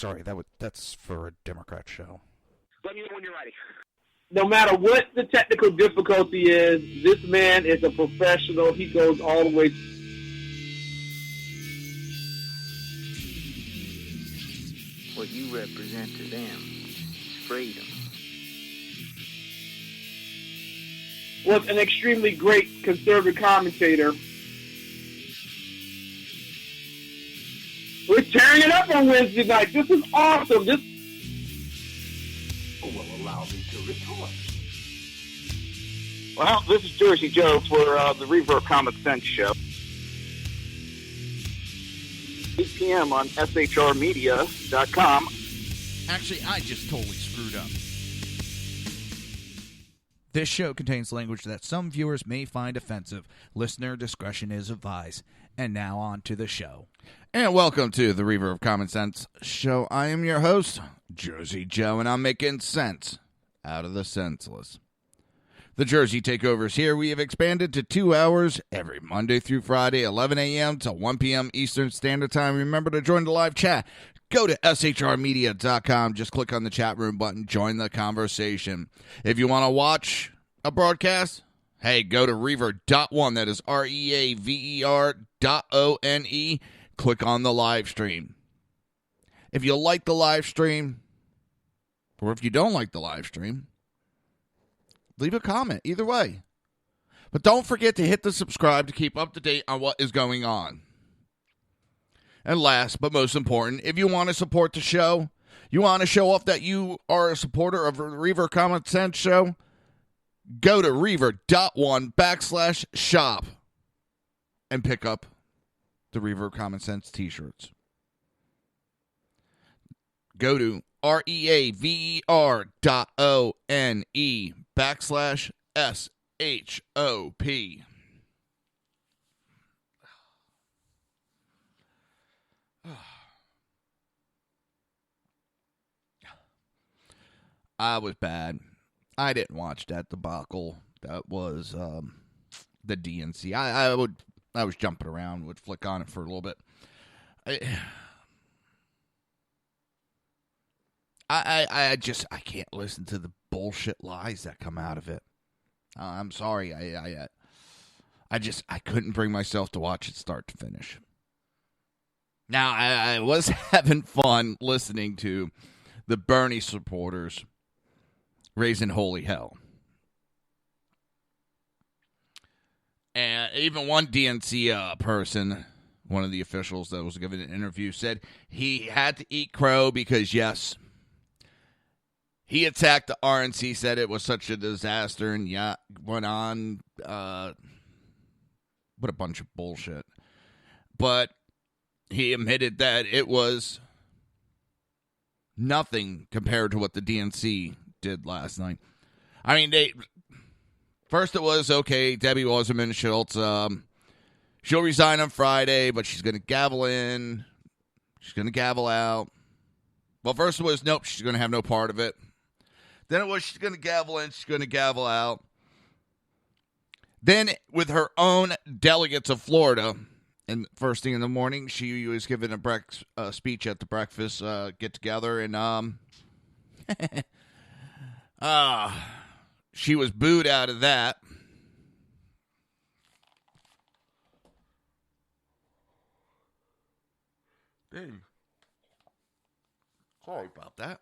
sorry, that's for a Democrat show. Let me know when you're ready. No matter what the technical difficulty is, this man is a professional. He goes all the way. What you represent to them is freedom. Was an extremely great conservative commentator. We're tearing it up on Wednesday night. This is awesome. This will allow me to retort. Well, this is Jersey Joe for the Reverb Common Sense Show. 8 p.m. on shrmedia.com. Actually, I just totally screwed up. This show contains language that some viewers may find offensive. Listener discretion is advised. And now on to the show. And welcome to the Reverb Common Sense Show. I am your host, Jersey Joe, and I'm making sense out of the senseless. The Jersey Takeover's here. We have expanded to 2 hours every Monday through Friday, 11 a.m. to 1 p.m. Eastern Standard Time. Remember to join the live chat. Go to shrmedia.com. Just click on the chat room button. Join the conversation. If you want to watch a broadcast, hey, go to Reaver.one. That is REAVER.ONE. Click on the live stream. If you like the live stream, or if you don't like the live stream, leave a comment. Either way. But don't forget to hit the subscribe to keep up to date on what is going on. And last but most important, if you want to support the show, you want to show off that you are a supporter of the Reaver Common Sense Show, go to Reaver.one/shop and pick up the Reaver Common Sense t-shirts. Go to REAVER.ONE/SHOP. I was bad. I didn't watch that debacle. That was the DNC. I was jumping around, would flick on it for a little bit. I can't listen to the bullshit lies that come out of it. I'm sorry. I couldn't bring myself to watch it start to finish. Now, I was having fun listening to the Bernie supporters raising holy hell. And even one DNC person, one of the officials that was giving an interview, said he had to eat crow because, yes, he attacked the RNC, said it was such a disaster, and yeah, went on. What a bunch of bullshit. But he admitted that it was nothing compared to what the DNC did last night. I mean, first it was, okay, Debbie Wasserman Schultz, she'll resign on Friday, but she's going to gavel in. She's going to gavel out. Well, first it was, nope, she's going to have no part of it. Then it was, she's going to gavel in, she's going to gavel out. Then, with her own delegates of Florida, and first thing in the morning, she was giving a speech at the breakfast get-together, and she was booed out of that. Dang. Sorry about that.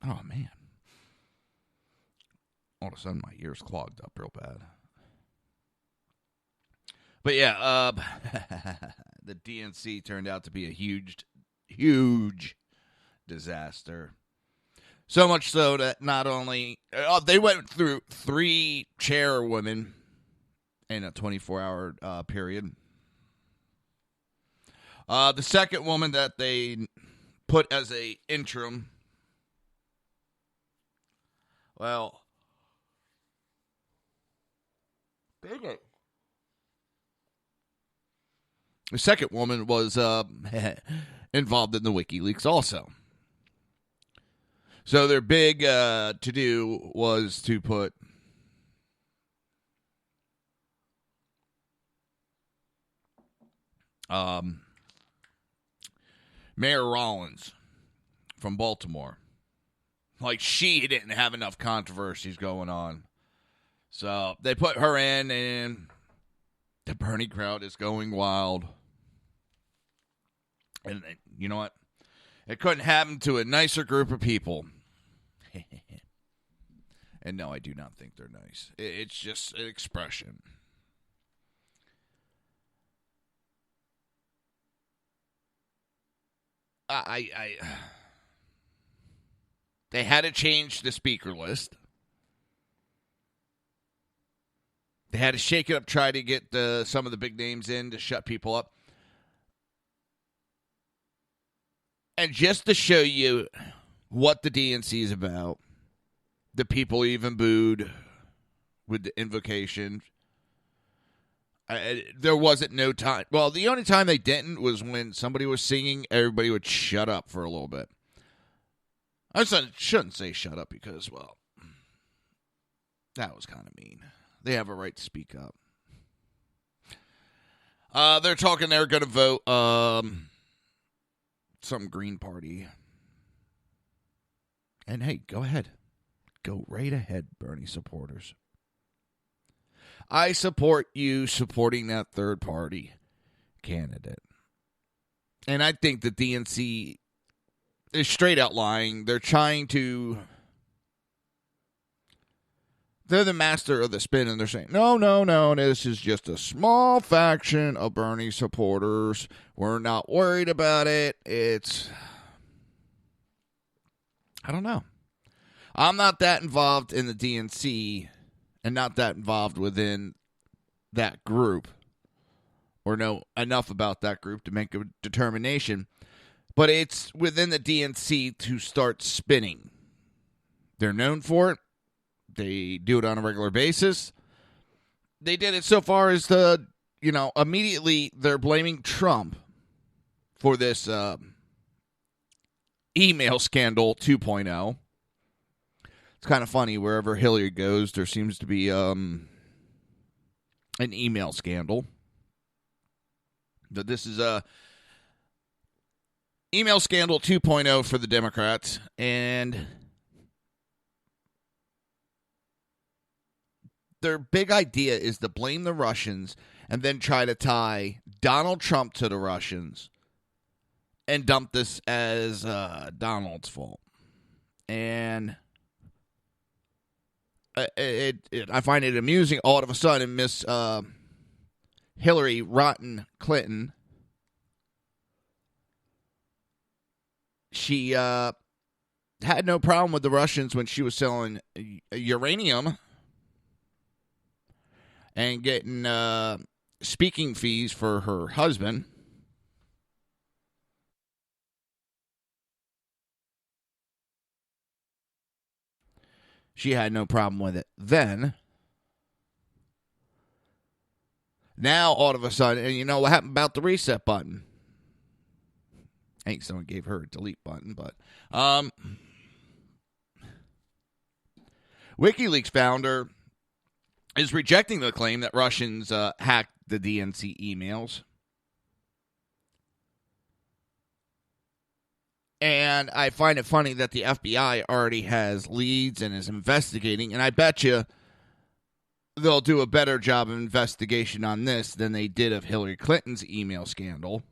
Oh, man. All of a sudden, my ears clogged up real bad. But yeah, the DNC turned out to be a huge, huge disaster. So much so that not only... they went through 3 chairwomen in a 24-hour period. The second woman that they put as a interim... Well, dang it. The second woman was involved in the WikiLeaks also. So their big to-do was to put Mayor Rollins from Baltimore. Like, she didn't have enough controversies going on. So they put her in, and the Bernie crowd is going wild. And you know what? It couldn't happen to a nicer group of people. And no, I do not think they're nice. It's just an expression. They had to change the speaker list. They had to shake it up, try to get some of the big names in to shut people up. And just to show you what the DNC is about, the people even booed with the invocation. There wasn't no time. Well, the only time they didn't was when somebody was singing, everybody would shut up for a little bit. I shouldn't say shut up because, well, that was kind of mean. They have a right to speak up. They're talking they're going to vote some Green Party. And hey, go ahead. Go right ahead, Bernie supporters. I support you supporting that third party candidate. And I think the DNC is straight out lying. They're trying to... They're the master of the spin, and they're saying, no, this is just a small faction of Bernie supporters. We're not worried about it. I don't know. I'm not that involved in the DNC and not that involved within that group or know enough about that group to make a determination. But it's within the DNC to start spinning. They're known for it. They do it on a regular basis. They did it so far as immediately they're blaming Trump for this email scandal 2.0. It's kind of funny. Wherever Hillary goes, there seems to be an email scandal. But this is a email scandal 2.0 for the Democrats, and their big idea is to blame the Russians and then try to tie Donald Trump to the Russians and dump this as Donald's fault. And I find it amusing. All of a sudden, Miss Hillary Rotten Clinton, she had no problem with the Russians when she was selling uranium and getting speaking fees for her husband. She had no problem with it then. Now, all of a sudden, and you know what happened about the reset button? I think someone gave her a delete button, but WikiLeaks founder is rejecting the claim that Russians hacked the DNC emails. And I find it funny that the FBI already has leads and is investigating, and I bet you they'll do a better job of investigation on this than they did of Hillary Clinton's email scandal.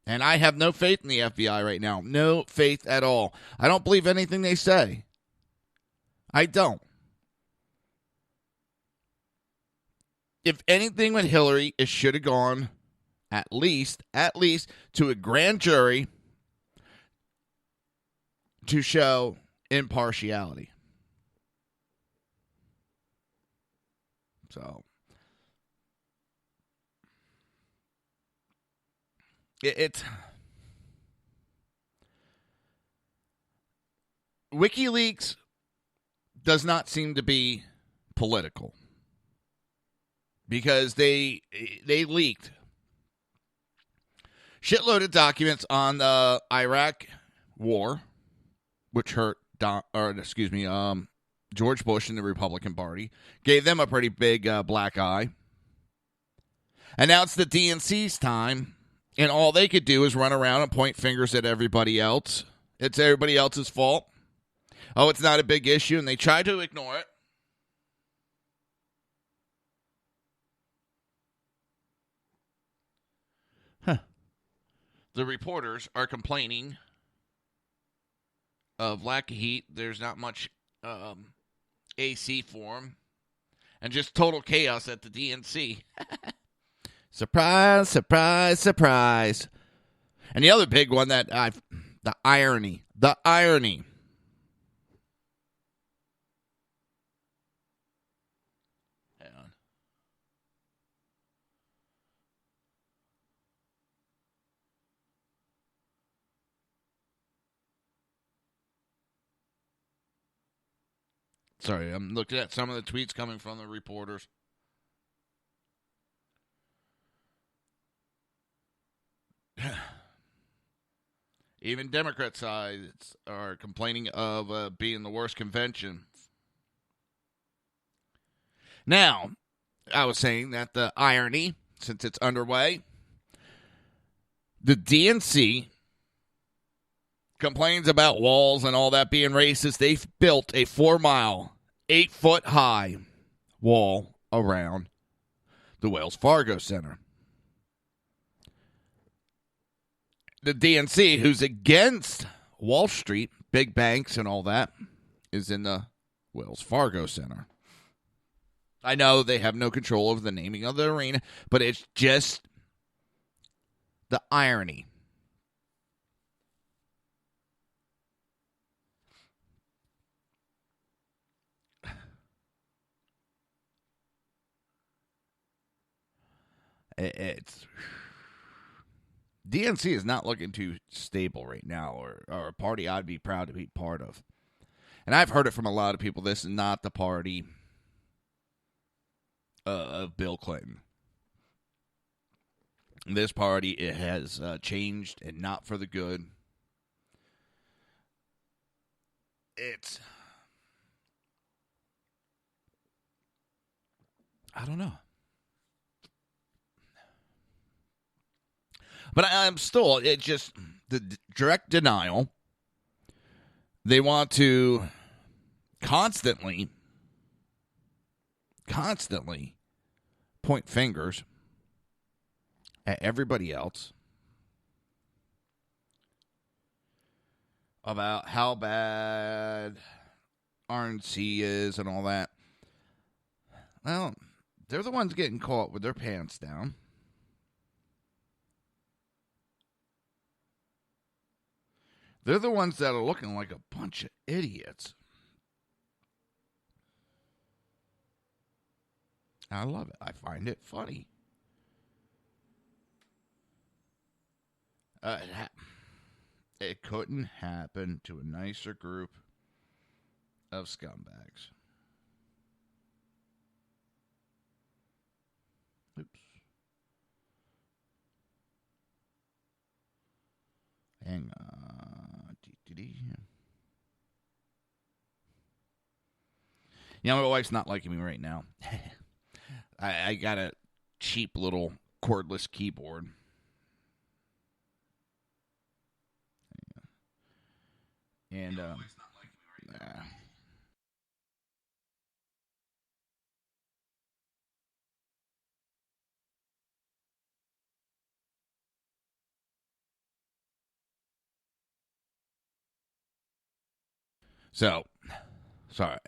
And I have no faith in the FBI right now. No faith at all. I don't believe anything they say. I don't. If anything with Hillary, it should have gone at least to a grand jury to show impartiality. So it's WikiLeaks does not seem to be political because they leaked shitload of documents on the Iraq war, which hurt George Bush and the Republican Party, gave them a pretty big black eye. And now it's the DNC's time, and all they could do is run around and point fingers at everybody else. It's everybody else's fault. Oh, it's not a big issue, and they try to ignore it. The reporters are complaining of lack of heat. There's not much AC for them. And just total chaos at the DNC. Surprise, surprise, surprise. And the other big one the irony. The irony. Hang on. Sorry, I'm looking at some of the tweets coming from the reporters. Even Democrat sides are complaining of being the worst convention. Now, I was saying that the irony, since it's underway, the DNC complains about walls and all that being racist. They've built a 4-mile, 8-foot-high wall around the Wells Fargo Center. The DNC, who's against Wall Street, big banks and all that, is in the Wells Fargo Center. I know they have no control over the naming of the arena, but it's just the irony. It's DNC is not looking too stable right now, or a party I'd be proud to be part of. And I've heard it from a lot of people. This is not the party of Bill Clinton. This party, it has changed, and not for the good. I don't know. But I'm still, it's just the direct denial. They want to constantly point fingers at everybody else about how bad RNC is and all that. Well, they're the ones getting caught with their pants down. They're the ones that are looking like a bunch of idiots. I love it. I find it funny. It couldn't happen to a nicer group of scumbags. Oops. Hang on. You know, my wife's not liking me right now. I got a cheap little cordless keyboard. And, so, sorry.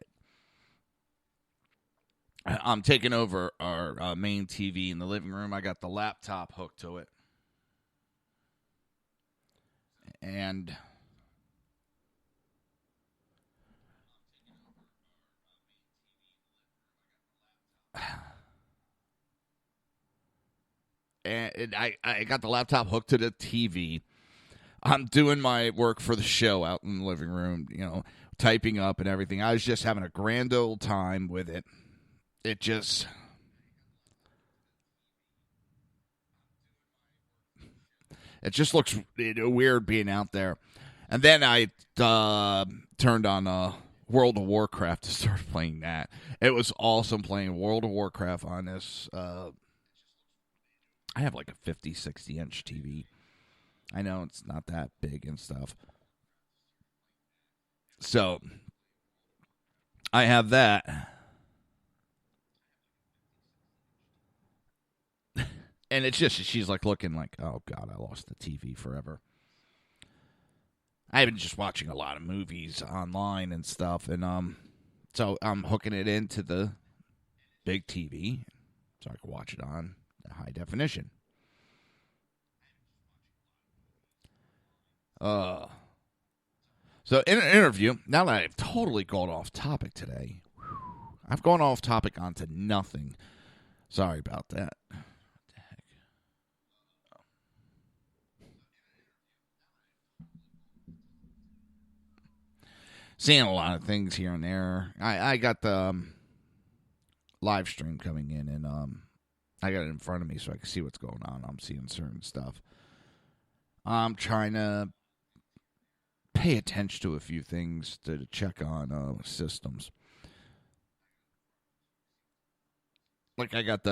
I'm taking over our main TV in the living room. I got the laptop hooked to it. And I got the laptop hooked to the TV. I'm doing my work for the show out in the living room, you know, typing up and everything. I was just having a grand old time with it. It just... It just looks weird being out there. And then I turned on World of Warcraft to start playing that. It was awesome playing World of Warcraft on this. I have like a 50, 60-inch TV. I know it's not that big and stuff. So I have that. And it's just, she's like looking like, oh, God, I lost the TV forever. I've been just watching a lot of movies online and stuff. And so I'm hooking it into the big TV so I can watch it on high definition. So in an interview, now that I've totally gone off topic today, I've gone off topic onto nothing. Sorry about that. What the heck? Seeing a lot of things here and there. I got the live stream coming in, and I got it in front of me so I can see what's going on. I'm seeing certain stuff. I'm trying to pay attention to a few things to check on systems. Like I got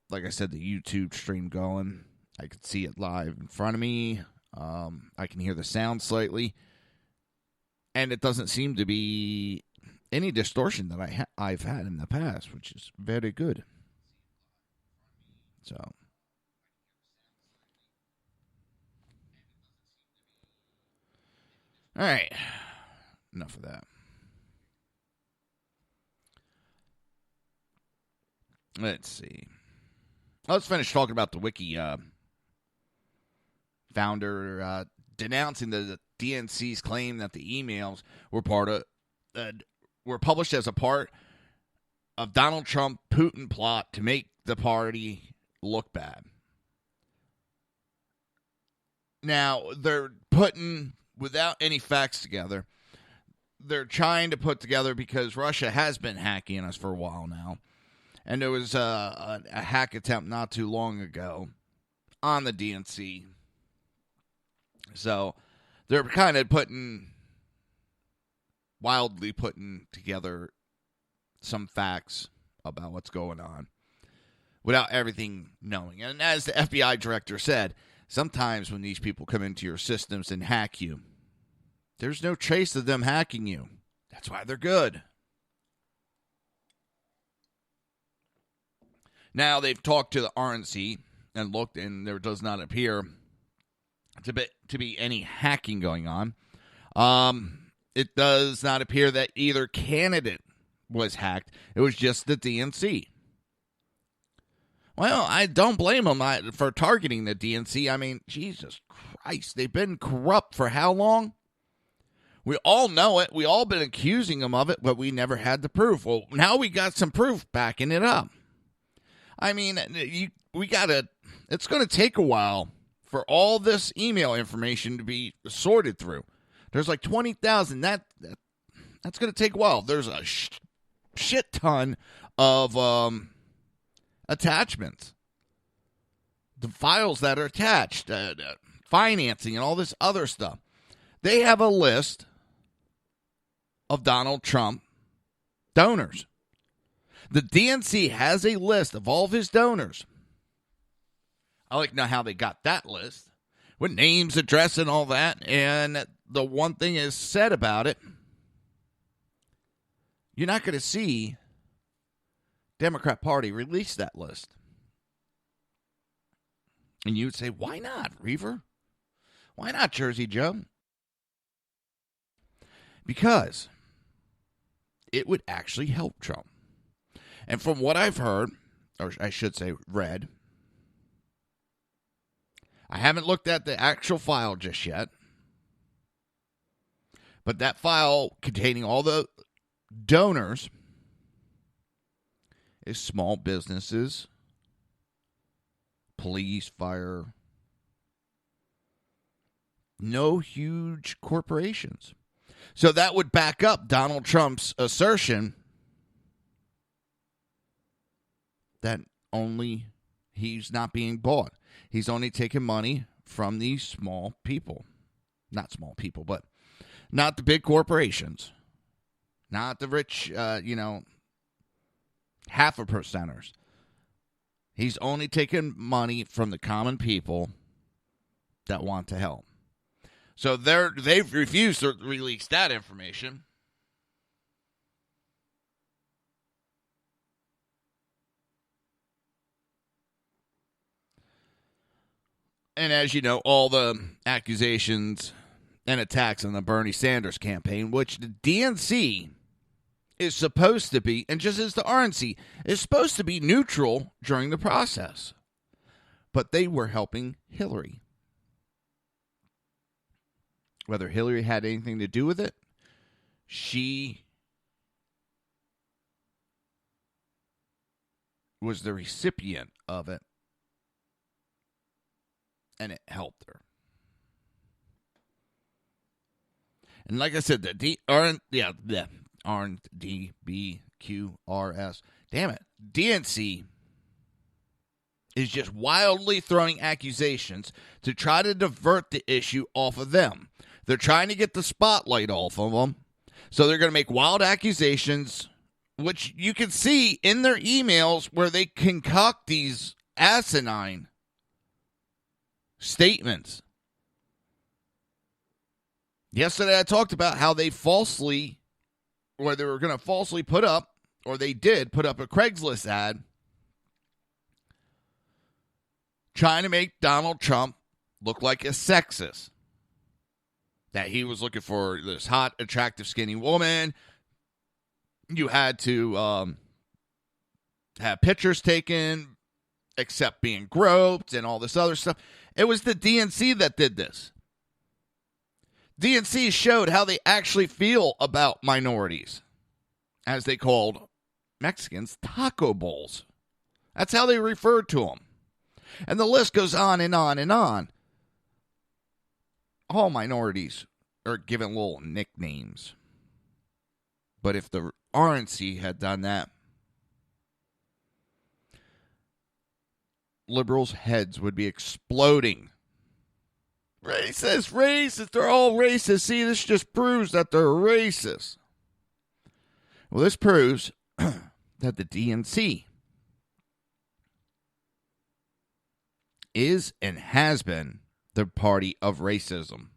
like I said, the YouTube stream going. I can see it live in front of me. I can hear the sound slightly. And it doesn't seem to be any distortion that I've had in the past, which is very good. So, all right, enough of that. Let's see. Let's finish talking about the Wiki founder denouncing the DNC's claim that the emails were were published as a part of Donald Trump Putin plot to make the party look bad. Now, they're putting, without any facts together, they're trying to put together, because Russia has been hacking us for a while now. And there was a hack attempt not too long ago on the DNC. So they're kind of wildly putting together some facts about what's going on without everything knowing. And as the FBI director said, sometimes when these people come into your systems and hack you, there's no trace of them hacking you. That's why they're good. Now, they've talked to the RNC and looked, and there does not appear to be any hacking going on. It does not appear that either candidate was hacked. It was just the DNC. Well, I don't blame them for targeting the DNC. I mean, Jesus Christ, they've been corrupt for how long? We all know it. We all been accusing them of it, but we never had the proof. Well, now we got some proof backing it up. I mean, it's going to take a while for all this email information to be sorted through. There's like 20,000. That's going to take a while. There's a shit ton of attachments. The files that are attached, financing and all this other stuff. They have a list of Donald Trump donors. The DNC has a list of all of his donors. I like to know how they got that list, with names, address, and all that. And the one thing is said about it, you're not going to see Democrat Party release that list. And you would say, why not, Reaver? Why not, Jersey Joe? Because it would actually help Trump. And from what I've heard, or I should say read, I haven't looked at the actual file just yet, but that file containing all the donors is small businesses, police, fire, no huge corporations. So that would back up Donald Trump's assertion that only he's not being bought. He's only taking money from these small people. Not small people, but not the big corporations. Not the rich, half a percenters. He's only taking money from the common people that want to help. So they've refused to release that information. And as you know, all the accusations and attacks on the Bernie Sanders campaign, which the DNC is supposed to be, and just as the RNC, is supposed to be neutral during the process. But they were helping Hillary. Whether Hillary had anything to do with it, she was the recipient of it, and it helped her. And like I said, the RNDBQRS, damn it, DNC is just wildly throwing accusations to try to divert the issue off of them. They're trying to get the spotlight off of them, so they're going to make wild accusations, which you can see in their emails where they concoct these asinine statements. Yesterday I talked about how they were going to falsely put up, or they did put up a Craigslist ad trying to make Donald Trump look like a sexist. That he was looking for this hot, attractive, skinny woman. You had to have pictures taken, except being groped and all this other stuff. It was the DNC that did this. DNC showed how they actually feel about minorities, as they called Mexicans taco bowls. That's how they referred to them. And the list goes on and on and on. All minorities are given little nicknames. But if the RNC had done that, liberals' heads would be exploding. Racist, they're all racist. See, this just proves that they're racist. Well, this proves that the DNC is and has been the party of racism.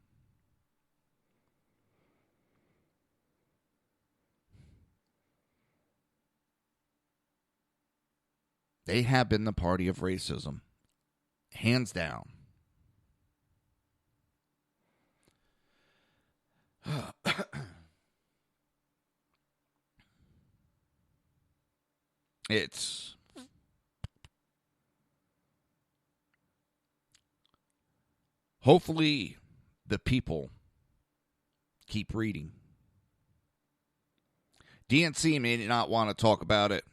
They have been the party of racism, hands down. It's hopefully the people keep reading. DNC may not want to talk about it.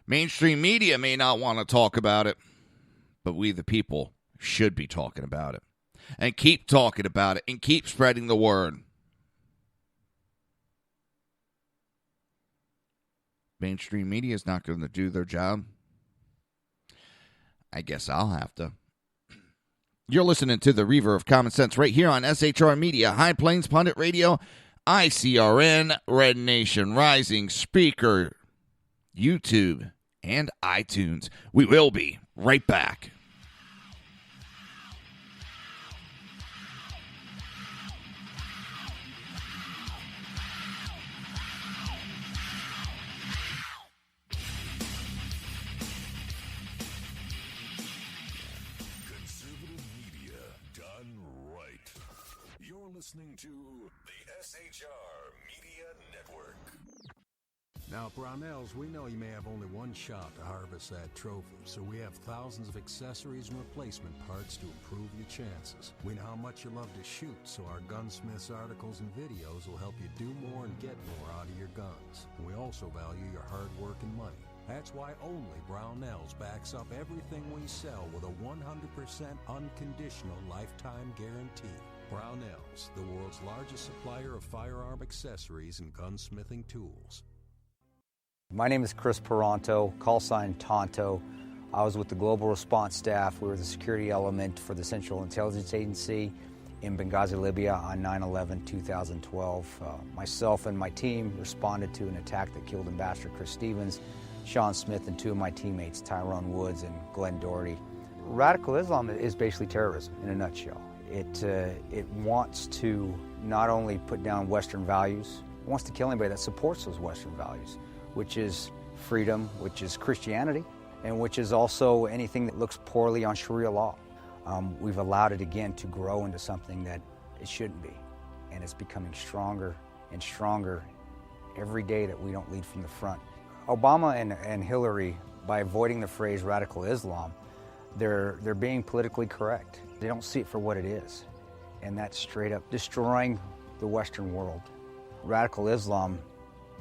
Mainstream media may not want to talk about it. But we, the people, should be talking about it. And keep talking about it. And keep spreading the word. Mainstream media is not going to do their job. I guess I'll have to. You're listening to the Reaver of Common Sense right here on SHR Media, High Plains Pundit Radio, ICRN, Red Nation Rising, Speaker, YouTube, and iTunes. We will be right back. Listening to the SHR Media Network. Now, at Brownells, we know you may have only one shot to harvest that trophy, so we have thousands of accessories and replacement parts to improve your chances. We know how much you love to shoot, so our Gunsmiths articles and videos will help you do more and get more out of your guns. And we also value your hard work and money. That's why only Brownells backs up everything we sell with a 100% unconditional lifetime guarantee. Brownells, the world's largest supplier of firearm accessories and gunsmithing tools. My name is Chris Peranto, call sign Tonto. I was with the Global Response Staff. We were the security element for the Central Intelligence Agency in Benghazi, Libya on 9/11/2012. Myself and my team responded to an attack that killed Ambassador Chris Stevens, Sean Smith, and two of my teammates, Tyrone Woods and Glenn Doherty. Radical Islam is basically terrorism in a nutshell. It wants to not only put down Western values, it wants to kill anybody that supports those Western values, which is freedom, which is Christianity, and which is also anything that looks poorly on Sharia law. We've allowed it again to grow into something that it shouldn't be, and it's becoming stronger and stronger every day that we don't lead from the front. Obama and Hillary, by avoiding the phrase radical Islam, they're being politically correct. They don't see it for what it is, and that's straight up destroying the Western world. Radical Islam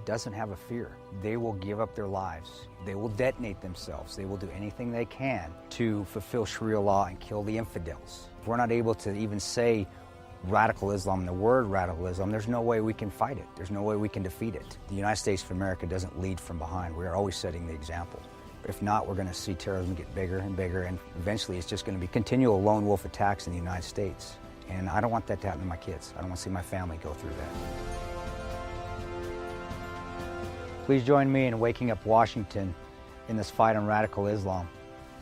doesn't have a fear. They will give up their lives. They will detonate themselves. They will do anything they can to fulfill Sharia law and kill the infidels. If we're not able to even say radical Islam, the word radical Islam, there's no way we can fight it. There's no way we can defeat it. The United States of America doesn't lead from behind. We are always setting the example. If not, we're going to see terrorism get bigger and bigger, and eventually it's just going to be continual lone wolf attacks in the United States. And I don't want that to happen to my kids. I don't want to see my family go through that. Please join me in waking up Washington in this fight on radical Islam,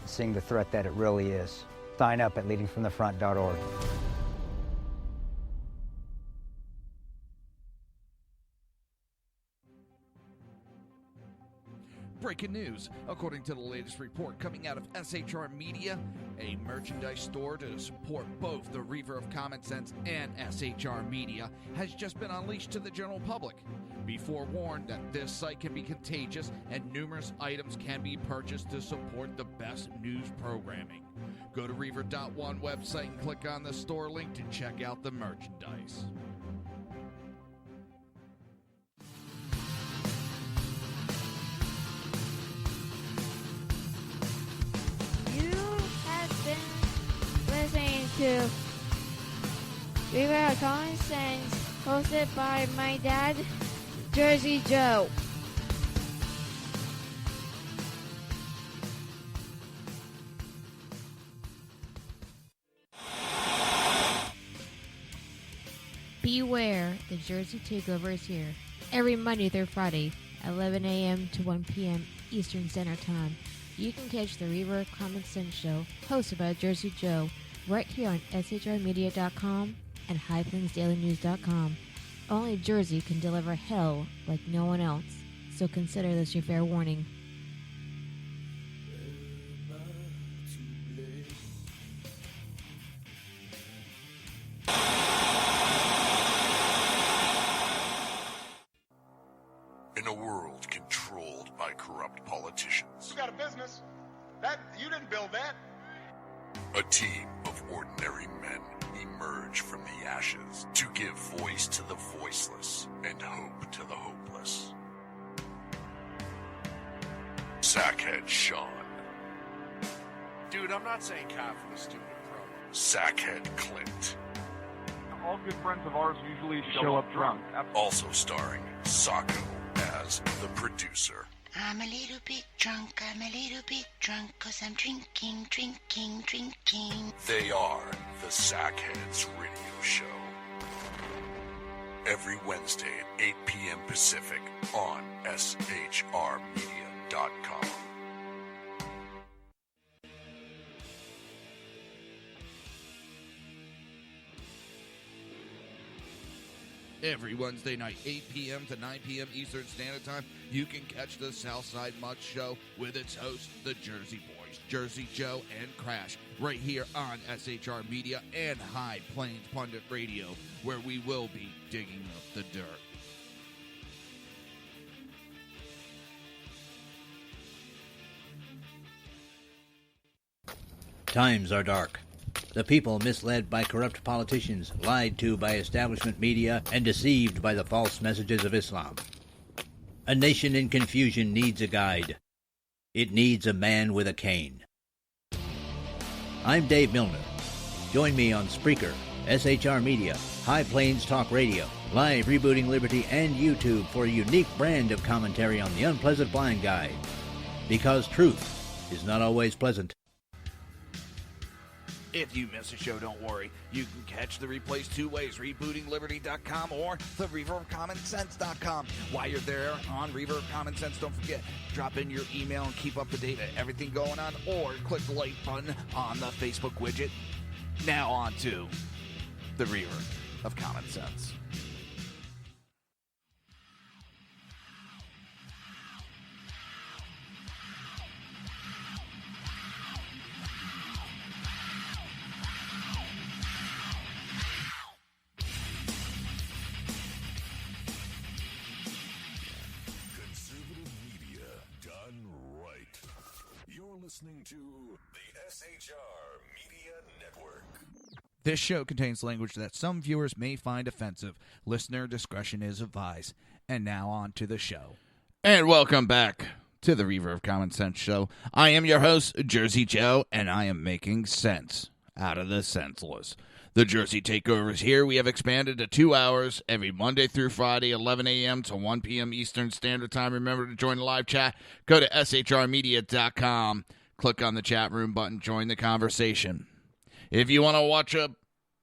seeing the threat that it really is. Sign up at leadingfromthefront.org. Breaking news. According to the latest report coming out of SHR Media, a merchandise store to support both the Reaver of Common Sense and SHR Media has just been unleashed to the general public. Be forewarned that this site can be contagious and numerous items can be purchased to support the best news programming. Go to Reaver.one website and click on the store link to check out the merchandise. Listening to Reaver of Common Sense, hosted by my dad, Jersey Joe. Beware, the Jersey Takeover is here. Every Monday through Friday, 11 a.m. to 1 p.m. Eastern Standard Time. You can catch the Reaver of Common Sense show, hosted by Jersey Joe, right here on shrmedia.com and highplainsdailynews.com. Only Jersey can deliver hell like no one else, so consider this your fair warning. In a world controlled by corrupt politicians, You got a business. That you didn't build that. a team of ordinary men emerge from the ashes to give voice to the voiceless and hope to the hopeless. Sackhead Sean. Dude, I'm not saying cop for the stupid pro. Sackhead Clint. All good friends of ours usually show up drunk. Also starring Sacco as the producer. I'm a little bit drunk, cause I'm drinking. They are the Sackheads Radio Show. Every Wednesday at 8 p.m. Pacific on shrmedia.com. Every Wednesday night, 8 p.m. to 9 p.m. Eastern Standard Time, you can catch the Southside Mud Show with its hosts, the Jersey Boys, Jersey Joe and Crash, right here on SHR Media and High Plains Pundit Radio, where we will be digging up the dirt. Times are dark. The people misled by corrupt politicians, lied to by establishment media, and deceived by the false messages of Islam. A nation in confusion needs a guide. It needs a man with a cane. I'm Dave Milner. Join me on Spreaker, SHR Media, High Plains Talk Radio, Live Rebooting Liberty, and YouTube for a unique brand of commentary on the Unpleasant Blind Guide. Because truth is not always pleasant. If you miss a show, don't worry. You can catch the replays two ways, rebootingliberty.com or the reverbcommonsense.com. While you're there on Reverb Common Sense, don't forget, drop in your email and keep up to date on everything going on, or click the like button on the Facebook widget. Now on to the Reverb of Common Sense. Listening to the SHR Media Network. This show contains language that some viewers may find offensive. Listener discretion is advised. And now on to the show. And welcome back to the Reverb Common Sense Show. I am your host, Jersey Joe, and I am making sense out of the senseless. The Jersey Takeover is here. We have expanded to 2 hours every Monday through Friday, 11 a.m. to 1 p.m. Eastern Standard Time. Remember to join the live chat. Go to shrmedia.com. Click on the chat room button. Join the conversation. If you want to watch a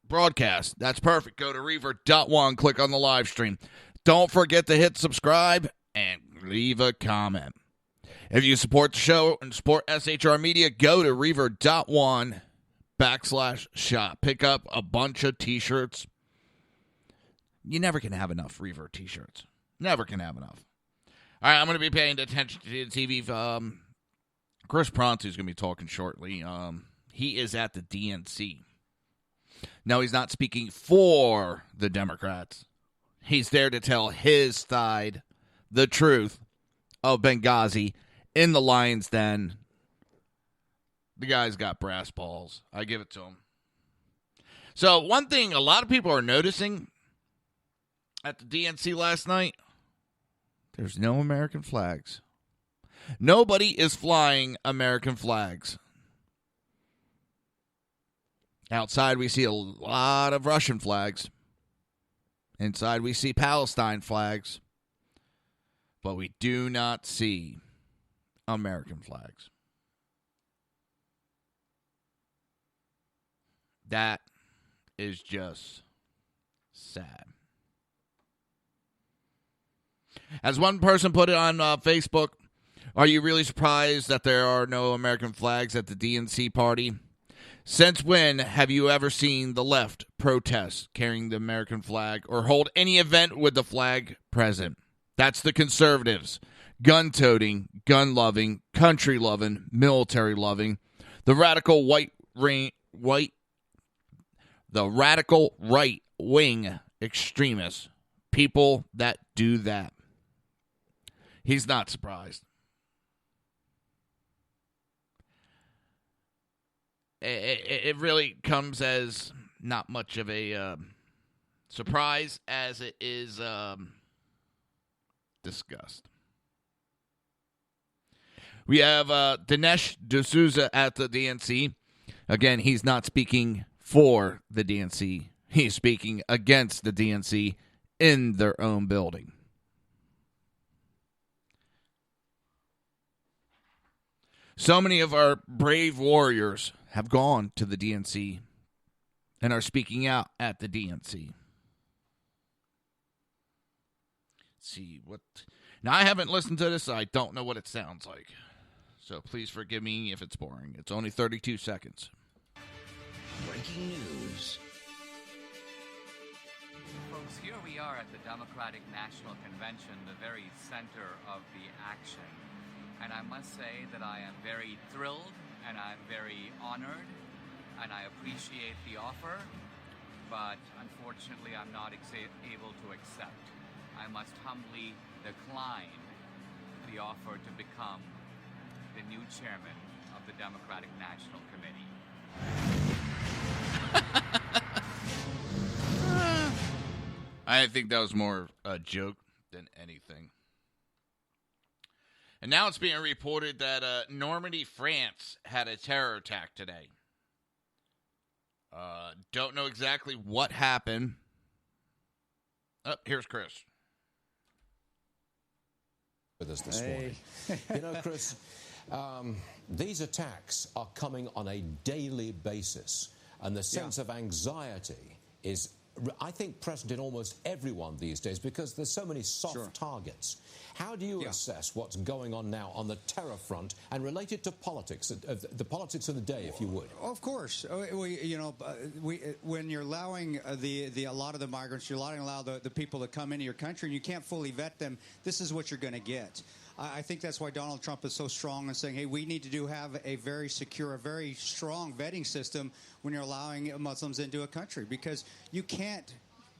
broadcast, that's perfect. Go to Reverb.one. Click on the live stream. Don't forget to hit subscribe and leave a comment. If you support the show and support SHR Media, go to Reverb.one/shop. Pick up a bunch of t-shirts. You never can have enough Reverb t-shirts. Never can have enough. All right, I'm going to be paying attention to the TV. Chris Pronti's going to be talking shortly. He is at the DNC. No, he's not speaking for the Democrats. He's there to tell his side the truth of Benghazi in the lion's den. The guy's got brass balls. I give it to him. So one thing a lot of people are noticing at the DNC last night, there's no American flags. Nobody is flying American flags. Outside, we see a lot of Russian flags. Inside, we see Palestine flags. But we do not see American flags. That is just sad. As one person put it on Facebook, are you really surprised that there are no American flags at the DNC party? Since when have you ever seen the left protest carrying the American flag or hold any event with the flag present? That's the conservatives. Gun-toting, gun-loving, country-loving, military-loving. The radical right-wing extremists. People that do that. He's not surprised. It really comes as not much of a surprise as it is disgust. We have Dinesh D'Souza at the DNC. Again, he's not speaking for the DNC. He's speaking against the DNC in their own building. So many of our brave warriors have gone to the DNC and are speaking out at the DNC. Let's see what. Now, I haven't listened to this. I don't know what it sounds like. So please forgive me if it's boring. It's only 32 seconds. Breaking news. Folks, here we are at the Democratic National Convention, the very center of the action. And I must say that I am very thrilled and I'm very honored and I appreciate the offer, but unfortunately I'm not able to accept. I must humbly decline the offer to become the new chairman of the Democratic National Committee. I think that was more a joke than anything. And now it's being reported that Normandy, France had a terror attack today. Don't know exactly what happened. Oh, here's Chris. With us this morning. You know, Chris, These attacks are coming on a daily basis, and the sense of anxiety is, I think, present in almost everyone these days because there's so many soft targets. How do you assess what's going on now on the terror front and relate it to politics, the politics of the day, if you would? Of course. When you're allowing a lot of the migrants, you're allowing the people to come into your country and you can't fully vet them, this is what you're going to get. I think that's why Donald Trump is so strong in saying, hey, we need to have a very secure, a very strong vetting system when you're allowing Muslims into a country, because you can't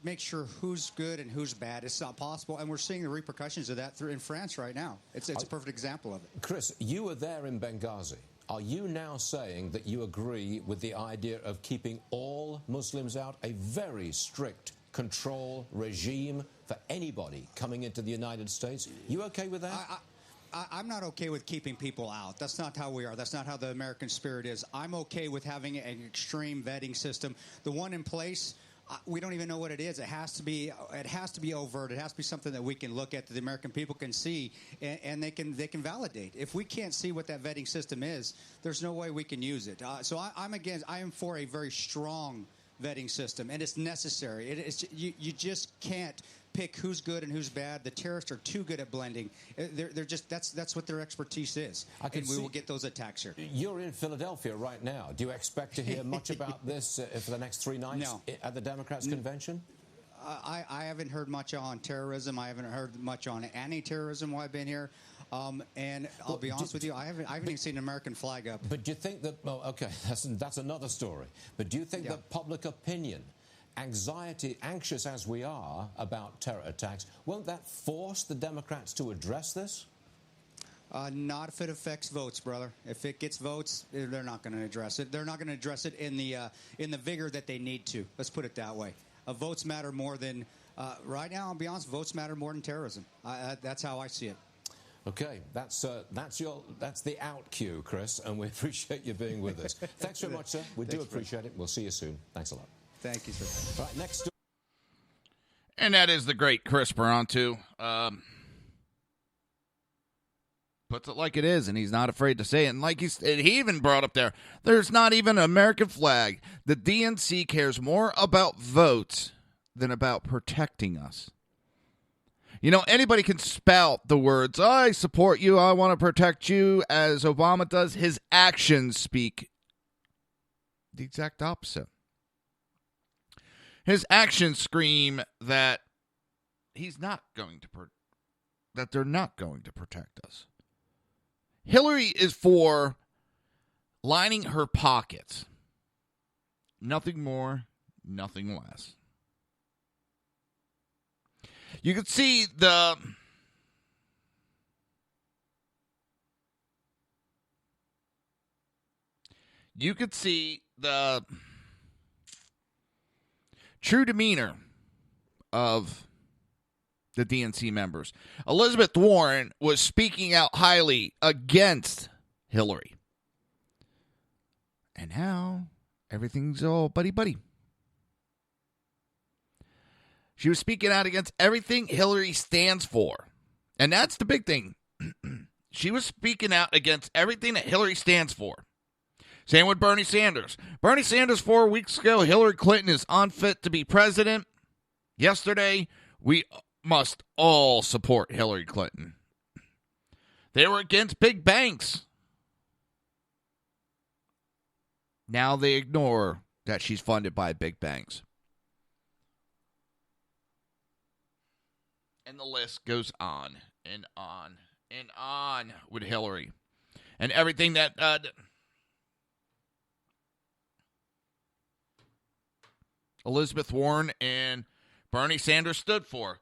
make sure who's good and who's bad. It's not possible, and we're seeing the repercussions of that in France right now. It's a perfect example of it. Chris, you were there in Benghazi. Are you now saying that you agree with the idea of keeping all Muslims out, a very strict control regime for anybody coming into the United States? You okay with that? I'm not okay with keeping people out. That's not how we are. That's not how the American spirit is. I'm okay with having an extreme vetting system. The one in place, we don't even know what it is. It has to be overt. It has to be something that we can look at, that the American people can see, and they can validate. If we can't see what that vetting system is, there's no way we can use it. So I am for a very strong vetting system, and it's necessary. You just can't pick who's good and who's bad. The terrorists are too good at blending. They're just that's what their expertise is. And we will get those attacks here. You're in Philadelphia right now. Do you expect to hear much about this for the next 3 nights at the Democrats' convention? I haven't heard much on terrorism. I haven't heard much on anti-terrorism while I've been here. And I'll be honest with you, I haven't even seen an American flag up. But do you think that? Well, okay, that's another story. But do you think that public opinion, anxious as we are about terror attacks, won't that force the Democrats to address this? Not if it affects votes, brother. If it gets votes, they're not going to address it. They're not going to address it in the vigor that they need to. Let's put it that way. Votes matter more than right now. I'll be honest. Votes matter more than terrorism. That's how I see it. Okay, that's the out cue, Chris, and we appreciate you being with us. Thanks very much, sir. We do appreciate it. We'll see you soon. Thanks a lot. Thank you, sir. Right, next. And that is the great Chris Barantu. Puts it like it is, and he's not afraid to say it. And like he even brought up there's not even an American flag. The DNC cares more about votes than about protecting us. You know, anybody can spout the words, I support you, I want to protect you, as Obama does. His actions speak the exact opposite. His actions scream that that they're not going to protect us. Hillary is for lining her pockets. Nothing more, nothing less. You could see the true demeanor of the DNC members. Elizabeth Warren was speaking out highly against Hillary. And now everything's all buddy-buddy. She was speaking out against everything Hillary stands for. And that's the big thing. She was speaking out against everything that Hillary stands for. Same with Bernie Sanders. Bernie Sanders 4 weeks ago, Hillary Clinton is unfit to be president. Yesterday, we must all support Hillary Clinton. They were against big banks. Now they ignore that she's funded by big banks. And the list goes on and on and on with Hillary. And everything that Elizabeth Warren and Bernie Sanders stood for.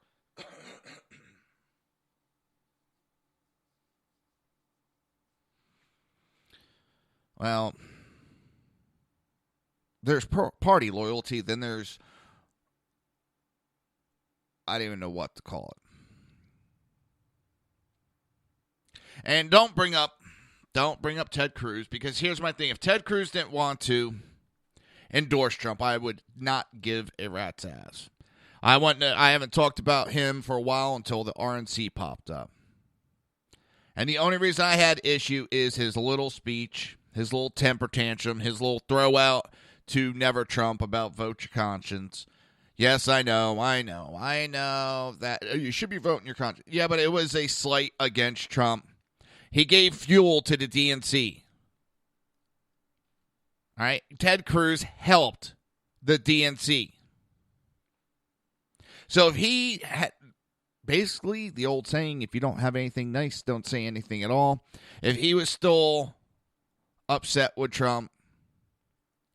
Well, there's party loyalty, then there's, I don't even know what to call it. And don't bring up Ted Cruz, because here's my thing. If Ted Cruz didn't want to endorse Trump, I would not give a rat's ass. I haven't talked about him for a while until the RNC popped up. And the only reason I had issue is his little speech, his little temper tantrum, his little throw out to Never Trump about vote your conscience. Yes, I know that you should be voting your conscience. Yeah, but it was a slight against Trump. He gave fuel to the DNC. All right, Ted Cruz helped the DNC. So if he had, basically the old saying, if you don't have anything nice, don't say anything at all. If he was still upset with Trump,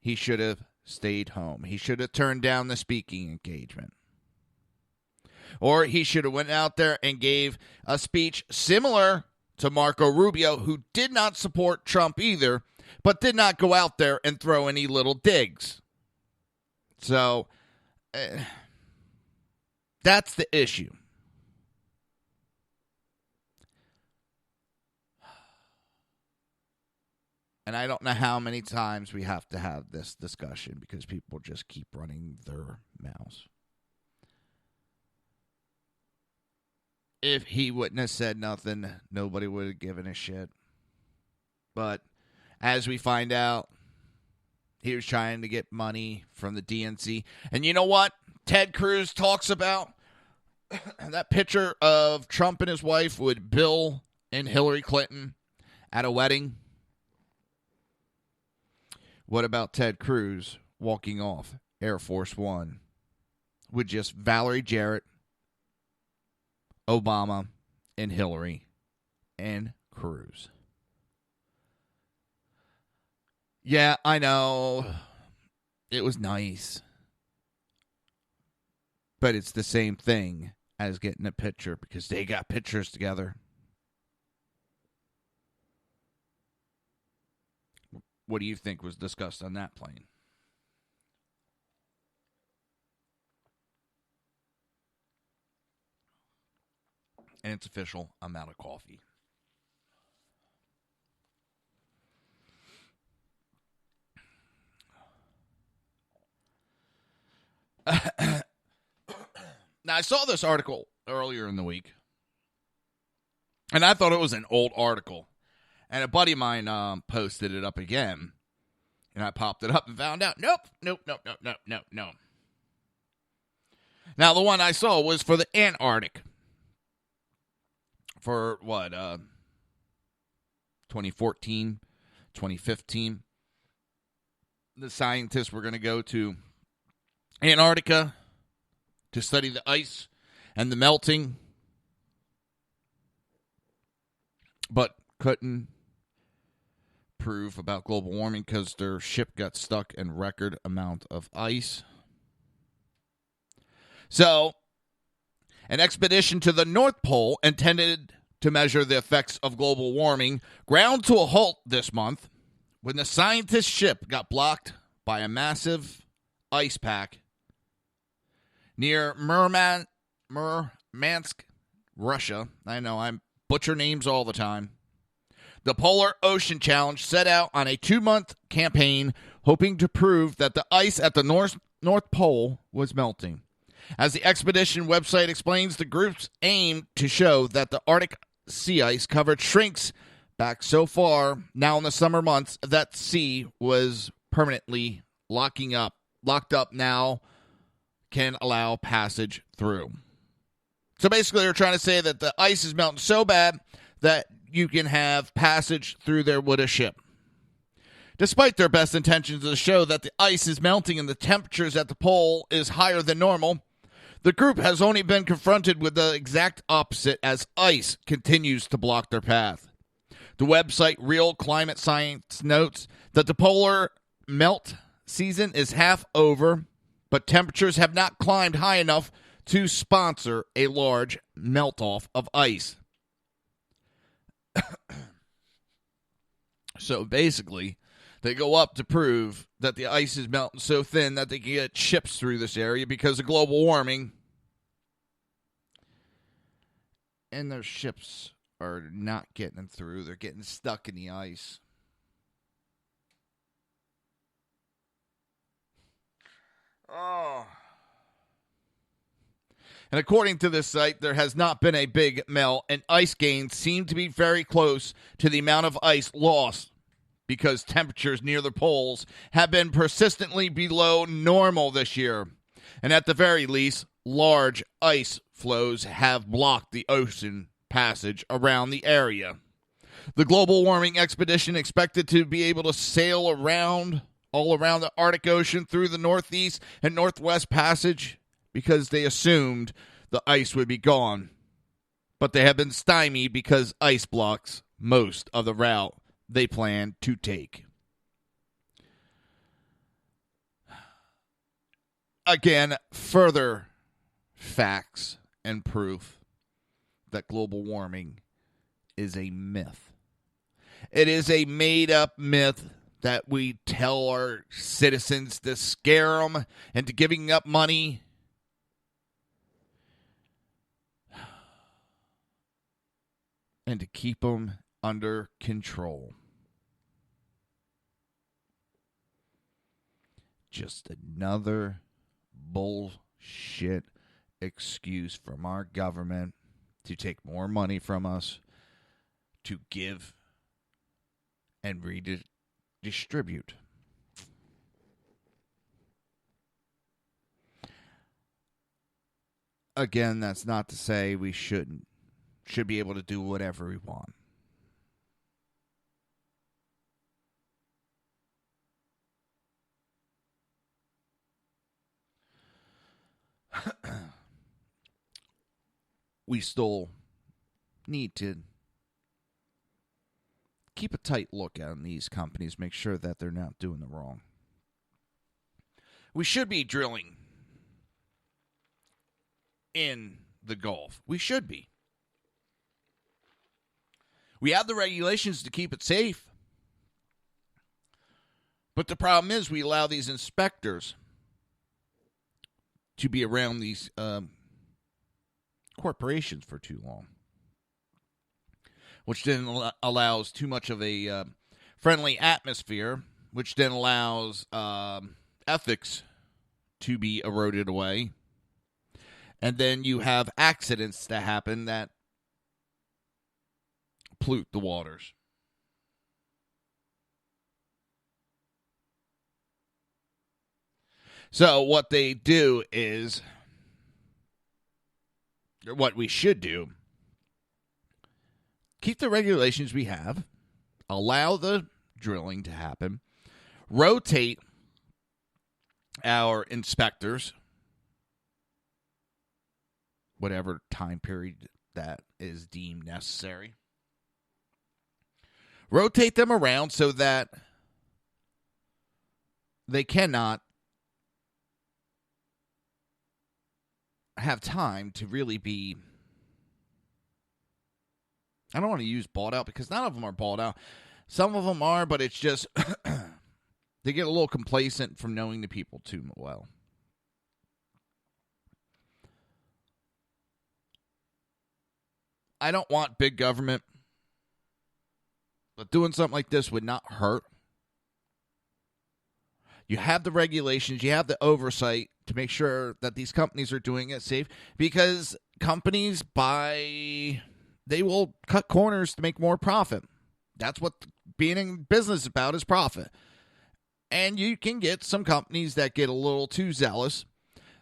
he should have stayed home. He should have turned down the speaking engagement. Or he should have went out there and gave a speech similar to Marco Rubio, who did not support Trump either, but did not go out there and throw any little digs. So, that's the issue. And I don't know how many times we have to have this discussion because people just keep running their mouths. If he wouldn't have said nothing, nobody would have given a shit. But as we find out, he was trying to get money from the DNC. And you know what? Ted Cruz talks about that picture of Trump and his wife with Bill and Hillary Clinton at a wedding. What about Ted Cruz walking off Air Force One with just Valerie Jarrett, Obama, and Hillary, and Cruz? Yeah, I know. It was nice. But it's the same thing as getting a picture because they got pictures together. What do you think was discussed on that plane? And it's official. I'm out of coffee. Now, I saw this article earlier in the week, and I thought it was an old article. And a buddy of mine posted it up again, and I popped it up and found out, nope. Now, the one I saw was for the Antarctic. For what, 2014, 2015. The scientists were going to go to Antarctica to study the ice and the melting, but couldn't prove about global warming because their ship got stuck in record amount of ice. So, an expedition to the North Pole intended to measure the effects of global warming ground to a halt this month when the scientist ship got blocked by a massive ice pack near Murmansk, Russia. I know, I butcher names all the time. The Polar Ocean Challenge set out on a 2-month campaign hoping to prove that the ice at the North Pole was melting. As the expedition website explains, the group's aim to show that the Arctic sea ice cover shrinks back so far now in the summer months that sea was permanently locked up now can allow passage through. So basically they're trying to say that the ice is melting so bad that you can have passage through there with a ship. Despite their best intentions to show that the ice is melting and the temperatures at the pole is higher than normal, the group has only been confronted with the exact opposite as ice continues to block their path. The website Real Climate Science notes that the polar melt season is half over, but temperatures have not climbed high enough to sponsor a large melt-off of ice. So basically, they go up to prove that the ice is melting so thin that they can get ships through this area because of global warming. And their ships are not getting them through. They're getting stuck in the ice. Oh. And according to this site, there has not been a big melt, and ice gains seem to be very close to the amount of ice lost because temperatures near the poles have been persistently below normal this year. And at the very least, large ice flows have blocked the ocean passage around the area. The global warming expedition expected to be able to sail all around the Arctic Ocean through the Northeast and Northwest Passage because they assumed the ice would be gone. But they have been stymied because ice blocks most of the route they plan to take. Again, further facts and proof that global warming is a myth. It is a made-up myth that we tell our citizens to scare them into giving up money. And to keep them under control. Just another bullshit excuse from our government to take more money from us to give and redistribute. Again, that's not to say we should be able to do whatever we want. We still need to keep a tight look on these companies, make sure that they're not doing the wrong. We should be drilling in the Gulf. We should be. We have the regulations to keep it safe. But the problem is we allow these inspectors to be around these corporations for too long, which then allows too much of a friendly atmosphere, which then allows ethics to be eroded away. And then you have accidents that happen that pollute the waters. So what they do is, or what we should do, keep the regulations we have, allow the drilling to happen, rotate our inspectors, whatever time period that is deemed necessary. Rotate them around so that they cannot have time to really be, I don't want to use bought out because none of them are bought out. Some of them are, but it's just they get a little complacent from knowing the people too well. I don't want big government, but doing something like this would not hurt. You have the regulations, you have the oversight to make sure that these companies are doing it safe, because companies they will cut corners to make more profit. That's what being in business is about, is profit. And you can get some companies that get a little too zealous.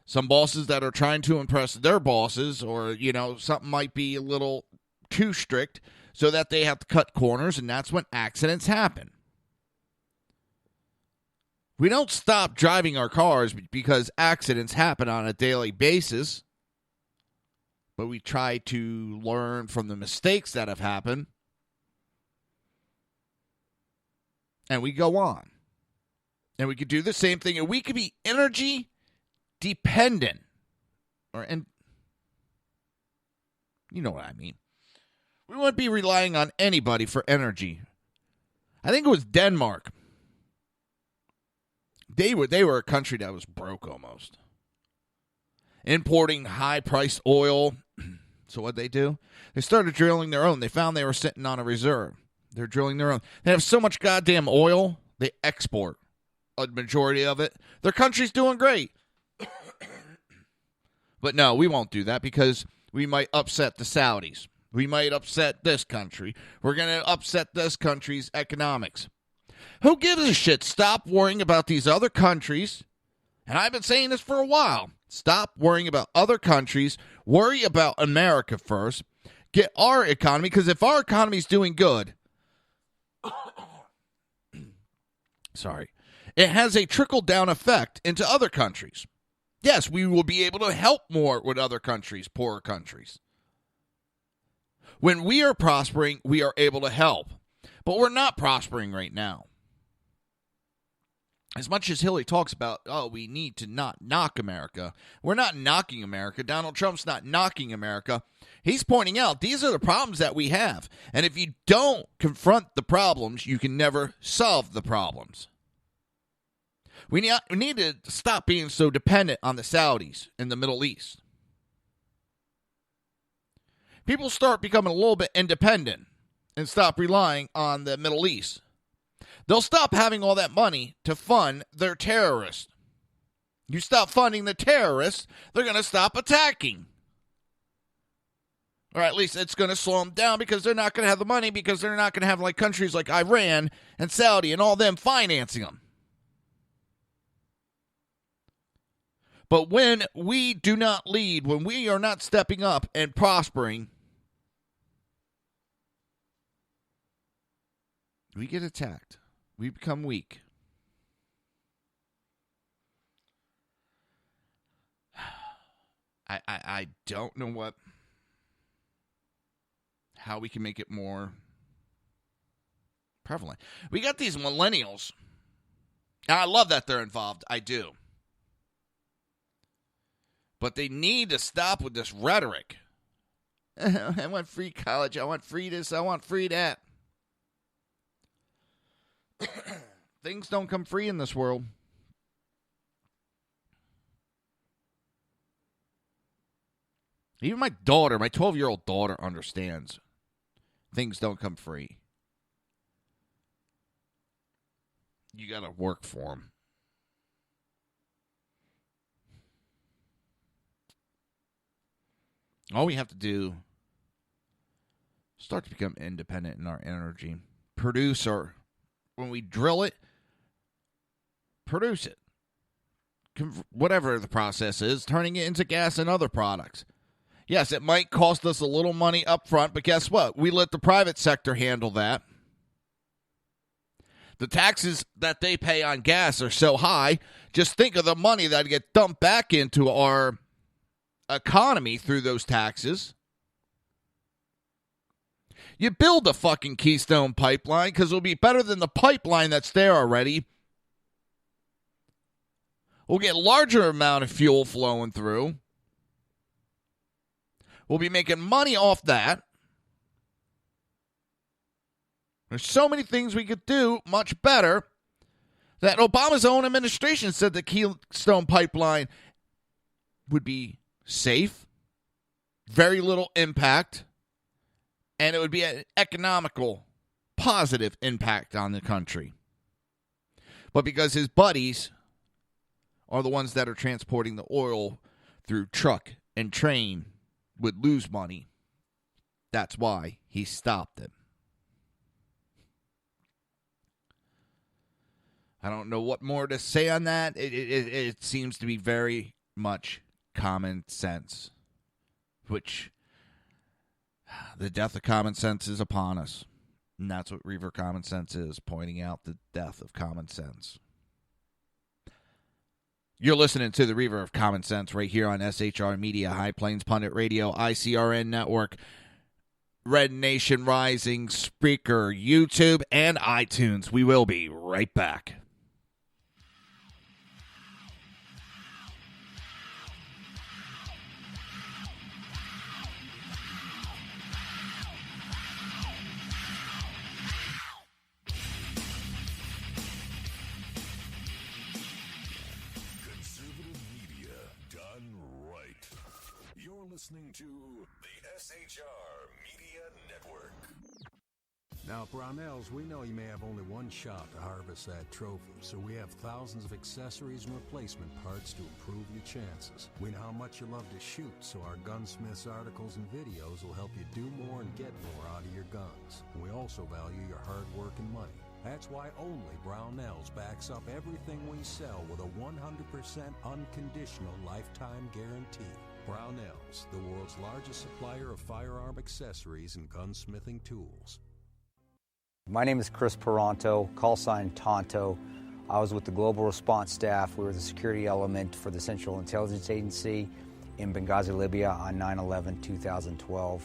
Some bosses that are trying to impress their bosses, or, something might be a little too strict so that they have to cut corners, and that's when accidents happen. We don't stop driving our cars because accidents happen on a daily basis, but we try to learn from the mistakes that have happened, and we go on. And we could do the same thing, and we could be energy dependent, and you know what I mean. We wouldn't be relying on anybody for energy. I think it was Denmark. They were a country that was broke almost, importing high-priced oil. So what they do? They started drilling their own. They found they were sitting on a reserve. They're drilling their own. They have so much goddamn oil, they export a majority of it. Their country's doing great. But no, we won't do that because we might upset the Saudis. We might upset this country. We're going to upset this country's economics. Who gives a shit? Stop worrying about these other countries. And I've been saying this for a while. Stop worrying about other countries. Worry about America first. Get our economy, because if our economy is doing good, sorry, it has a trickle-down effect into other countries. Yes, we will be able to help more with other countries, poorer countries. When we are prospering, we are able to help. But we're not prospering right now. As much as Hillary talks about, we need to not knock America. We're not knocking America. Donald Trump's not knocking America. He's pointing out these are the problems that we have. And if you don't confront the problems, you can never solve the problems. We need to stop being so dependent on the Saudis in the Middle East. People start becoming a little bit independent and stop relying on the Middle East. They'll stop having all that money to fund their terrorists. You stop funding the terrorists, they're going to stop attacking. Or at least it's going to slow them down because they're not going to have the money, because they're not going to have like countries like Iran and Saudi and all them financing them. But when we do not lead, when we are not stepping up and prospering, we get attacked. We become weak. I don't know how we can make it more prevalent. We got these millennials. And I love that they're involved. I do. But they need to stop with this rhetoric. I want free college. I want free this. I want free that. Things don't come free in this world. Even my daughter, my 12-year-old daughter, understands things don't come free. You got to work for them. All we have to do is start to become independent in our energy. When we drill it, produce it. Whatever the process is, turning it into gas and other products. Yes, it might cost us a little money up front, but guess what? We let the private sector handle that. The taxes that they pay on gas are so high, just think of the money that get dumped back into our economy through those taxes. You build a fucking Keystone Pipeline because it'll be better than the pipeline that's there already. We'll get a larger amount of fuel flowing through. We'll be making money off that. There's so many things we could do much better that Obama's own administration said the Keystone Pipeline would be safe, very little impact, and it would be an economical, positive impact on the country. But because his buddies are the ones that are transporting the oil through truck and train would lose money, that's why he stopped it. I don't know what more to say on that. It seems to be very much common sense, which the death of common sense is upon us. And that's what Reaver Common Sense is, pointing out the death of common sense. You're listening to the Reaver of Common Sense right here on SHR Media, High Plains Pundit Radio, ICRN Network, Red Nation Rising, Spreaker, YouTube, and iTunes. We will be right back. Listening to the SHR Media Network. Now, at Brownells, we know you may have only one shot to harvest that trophy, so we have thousands of accessories and replacement parts to improve your chances. We know how much you love to shoot, so our Gunsmiths articles and videos will help you do more and get more out of your guns. And we also value your hard work and money. That's why only Brownells backs up everything we sell with a 100% unconditional lifetime guarantee. Brownells, the world's largest supplier of firearm accessories and gunsmithing tools. My name is Chris Peranto, call sign Tonto. I was with the Global Response Staff. We were the security element for the Central Intelligence Agency in Benghazi, Libya on 9/11/2012.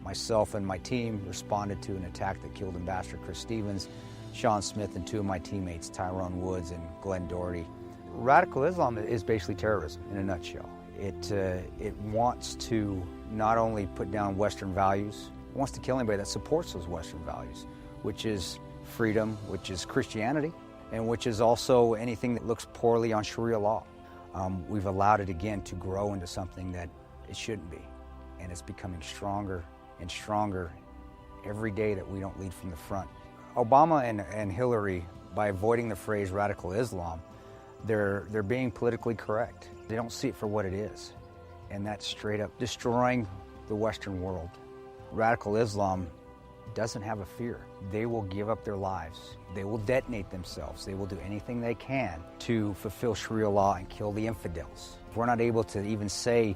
Myself and my team responded to an attack that killed Ambassador Chris Stevens, Sean Smith, and two of my teammates, Tyrone Woods and Glenn Doherty. Radical Islam is basically terrorism in a nutshell. It wants to not only put down Western values, it wants to kill anybody that supports those Western values, which is freedom, which is Christianity, and which is also anything that looks poorly on Sharia law. We've allowed it again to grow into something that it shouldn't be, and it's becoming stronger and stronger every day that we don't lead from the front. Obama and Hillary, by avoiding the phrase radical Islam, they're being politically correct. They don't see it for what it is, and that's straight up destroying the Western world. Radical Islam doesn't have a fear. They will give up their lives. They will detonate themselves. They will do anything they can to fulfill Sharia law and kill the infidels. If we're not able to even say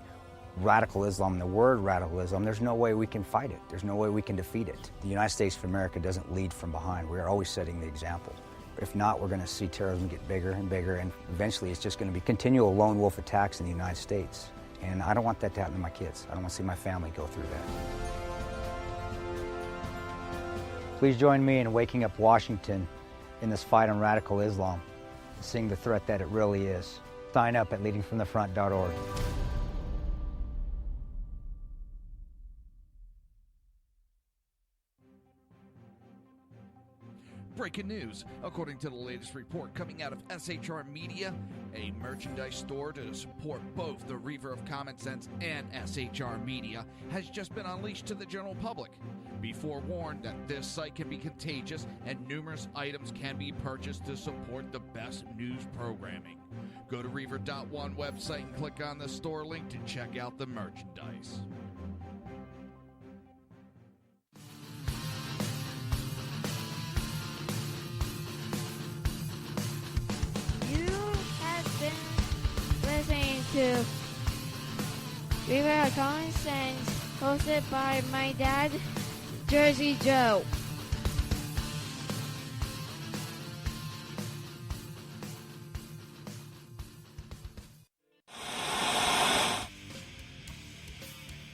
radical Islam, the word radical Islam, there's no way we can fight it. There's no way we can defeat it. The United States of America doesn't lead from behind. We're always setting the example. If not, we're going to see terrorism get bigger and bigger, and eventually it's just going to be continual lone wolf attacks in the United States. And I don't want that to happen to my kids. I don't want to see my family go through that. Please join me in waking up Washington in this fight on radical Islam, seeing the threat that it really is. Sign up at leadingfromthefront.org. Breaking news. According to the latest report coming out of SHR Media, a merchandise store to support both the Reaver of Common Sense and SHR Media has just been unleashed to the general public. Be forewarned that this site can be contagious and numerous items can be purchased to support the best news programming. Go to Reaver.one website and click on the store link to check out the merchandise. Listening to Reaver of Common Sense, hosted by my dad, Jersey Joe.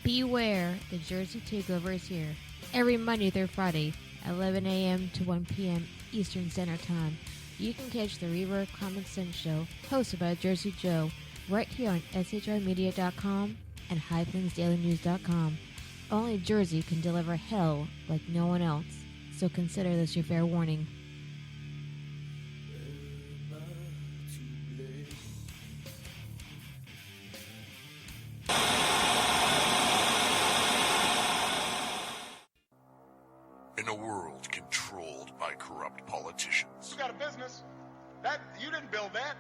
Beware, the Jersey Takeover is here. Every Monday through Friday, 11 a.m. to 1 p.m. Eastern Standard Time. You can catch the Reaver of Common Sense show, hosted by Jersey Joe, right here on shrmedia.com and highplains.dailynews.com. Only Jersey can deliver hell like no one else, so consider this your fair warning. In a world controlled by corrupt politicians, You got a business. That you didn't build that.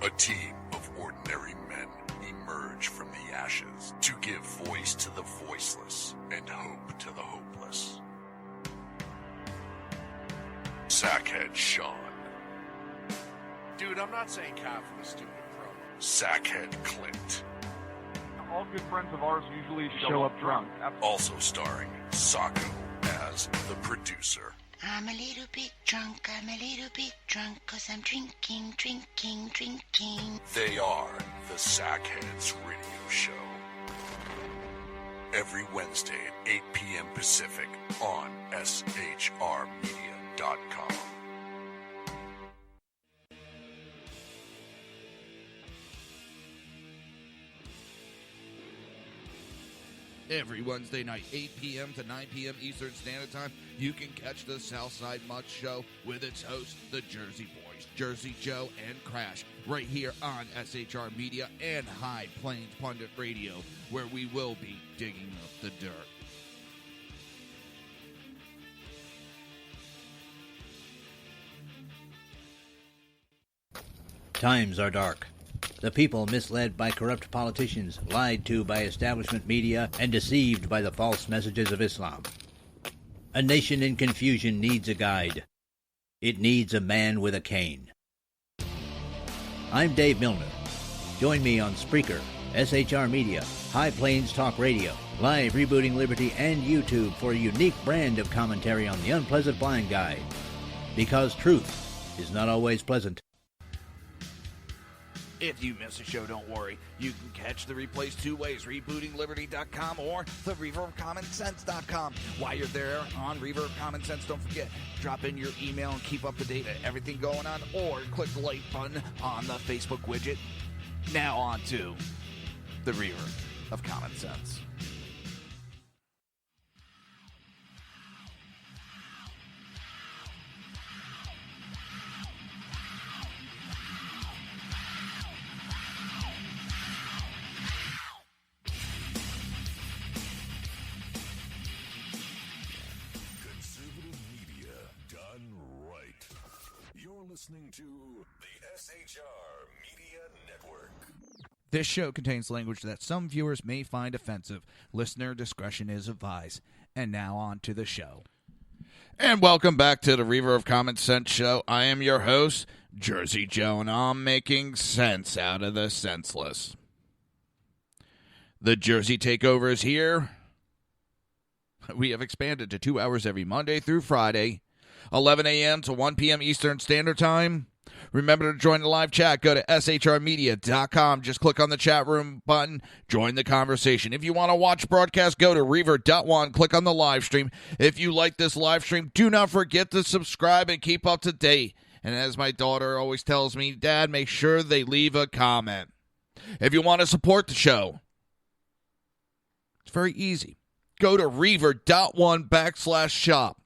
a team of ordinary men emerge from the ashes to give voice to the voiceless and hope to the hopeless. Sackhead Sean, Dude, I'm not saying cop for the stupid pro. Sackhead Clint, All good friends of ours usually show up drunk. also starring Sacco as the producer. I'm a little bit drunk, I'm a little bit drunk, 'cause I'm drinking. They are the Sackheads Radio Show. Every Wednesday at 8 p.m. Pacific on shrmedia.com. Every Wednesday night, 8 p.m. to 9 p.m. Eastern Standard Time, you can catch the Southside Mutt Show with its hosts, the Jersey Boys, Jersey Joe and Crash, right here on SHR Media and High Plains Pundit Radio, where we will be digging up the dirt. Times are dark. The people misled by corrupt politicians, lied to by establishment media, and deceived by the false messages of Islam. A nation in confusion needs a guide. It needs a man with a cane. I'm Dave Milner. Join me on Spreaker, SHR Media, High Plains Talk Radio, Live Rebooting Liberty, and YouTube for a unique brand of commentary on the unpleasant blind guide. Because truth is not always pleasant. If you miss a show, don't worry. You can catch the replays two ways, rebootingliberty.com or thereverbcommonsense.com. While you're there on Reverb Common Sense, don't forget, drop in your email and keep up to date on everything going on, or click the like button on the Facebook widget. Now on to the Reverb of Common Sense. Listening to the SHR Media Network. This show contains language that some viewers may find offensive. Listener discretion is advised. And now on to the show. And welcome back to the Reaver of Common Sense show. I am your host, Jersey Joe, and I'm making sense out of the senseless. The Jersey Takeover is here. We have expanded to 2 hours every Monday through Friday, 11 a.m. to 1 p.m. Eastern Standard Time. Remember to join the live chat. Go to shrmedia.com. Just click on the chat room button. Join the conversation. If you want to watch broadcast, go to reaver.one. Click on the live stream. If you like this live stream, do not forget to subscribe and keep up to date. And as my daughter always tells me, Dad, make sure they leave a comment. If you want to support the show, it's very easy. Go to reaver.one/shop.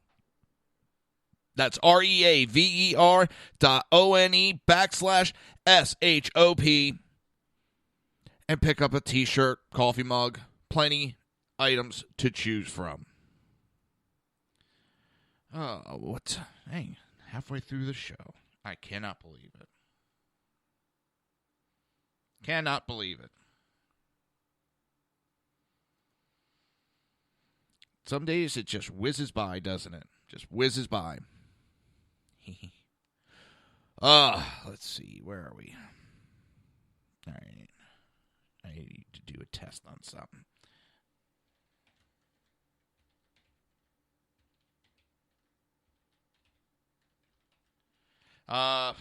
That's REAVER.ONE/SHOP. And pick up a t-shirt, coffee mug, plenty items to choose from. Hey, halfway through the show. I cannot believe it. Cannot believe it. Some days it just whizzes by, doesn't it? Just whizzes by. Let's see. Where are we? All right. I need to do a test on something. Hang on.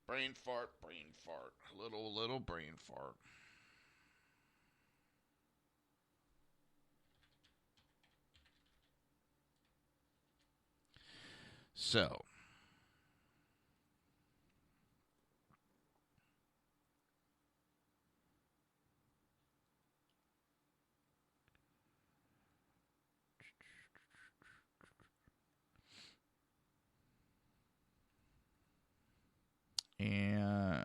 Brain fart. Little brain fart. So, and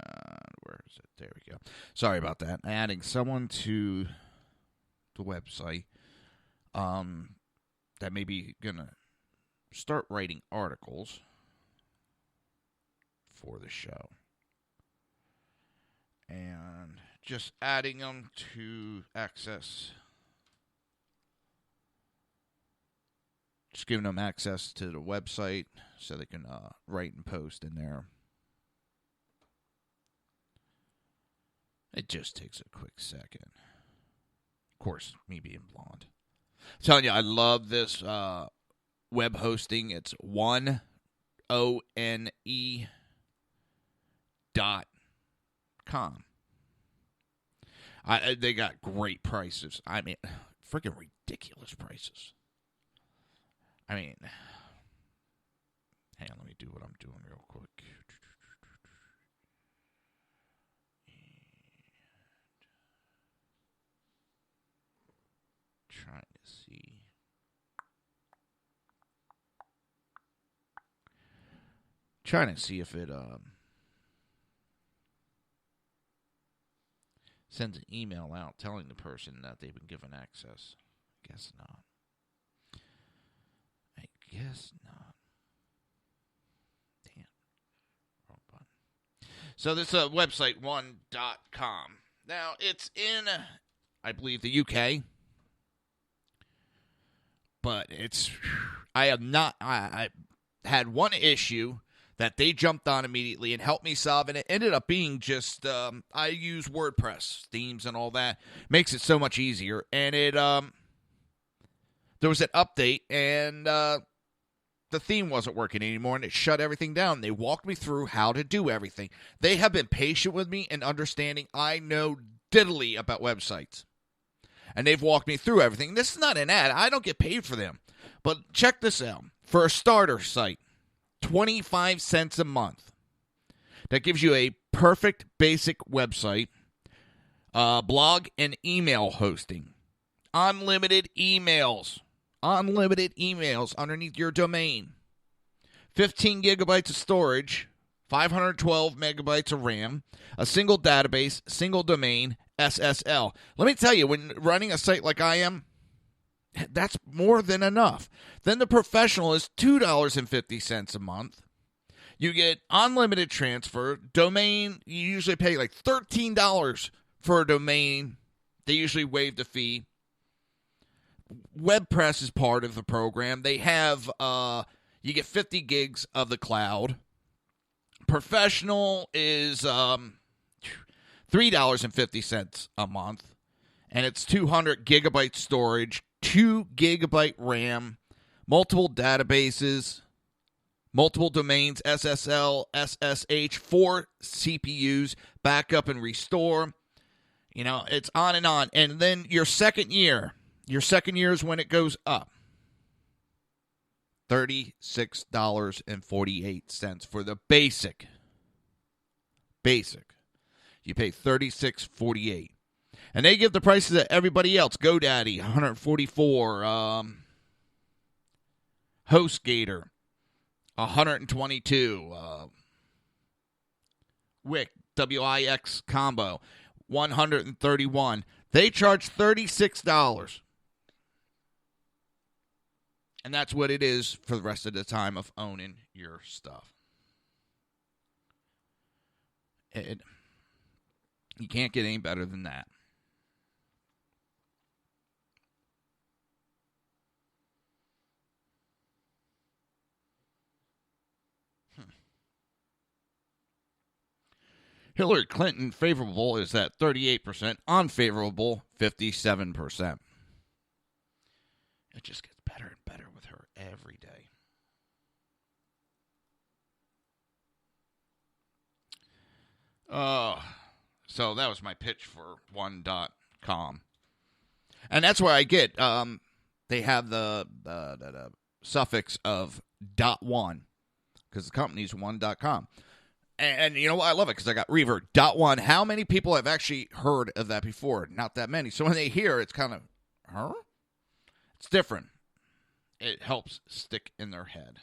where is it? There we go. Sorry about that. Adding someone to the website that may be going to start writing articles for the show. And just adding them to access. Just giving them access to the website so they can write and post in there. It just takes a quick second. Of course, me being blonde. I'm telling you, I love this web hosting. It's ONE.com. They got great prices. I mean, freaking ridiculous prices. I mean, hang on, let me do what I'm doing real quick. Trying to see. Trying to see if it sends an email out telling the person that they've been given access. Guess not. I guess not. So this website, one.com. Now, it's in, I believe, the UK. But I had one issue that they jumped on immediately and helped me solve, and it ended up being just, I use WordPress, themes and all that. Makes it so much easier. And there was an update, and the theme wasn't working anymore, and it shut everything down. They walked me through how to do everything. They have been patient with me and understanding I know diddly about websites. And they've walked me through everything. This is not an ad. I don't get paid for them. But check this out. For a starter site, 25 cents a month. That gives you a perfect basic website, blog, and email hosting. Unlimited emails underneath your domain. 15 gigabytes of storage, 512 megabytes of RAM, a single database, single domain, SSL. Let me tell you, when running a site like I am, that's more than enough. Then the professional is $2.50 a month. You get unlimited transfer. Domain, you usually pay like $13 for a domain. They usually waive the fee. WordPress is part of the program. They have, you get 50 gigs of the cloud. Professional is $3.50 a month, and it's 200 gigabyte storage, 2 gigabyte RAM, multiple databases, multiple domains, SSL, SSH, 4 CPUs, backup and restore. You know, it's on and on. And then your second year is when it goes up. $36.48 for the basic. You pay $36.48. And they give the prices of everybody else. GoDaddy, $144. HostGator, $122. Wix, WIX combo, $131. They charge $36. And that's what it is for the rest of the time of owning your stuff. You can't get any better than that. Hillary Clinton favorable is at 38%, unfavorable 57%. It just gets better and better with her every day. So that was my pitch for one.com. And that's where I get, they have the suffix of .one, because the company's one.com. And you know what? I love it because I got Reverb.one. How many people have actually heard of that before? Not that many. So when they hear it's kind of, huh? It's different. It helps stick in their head.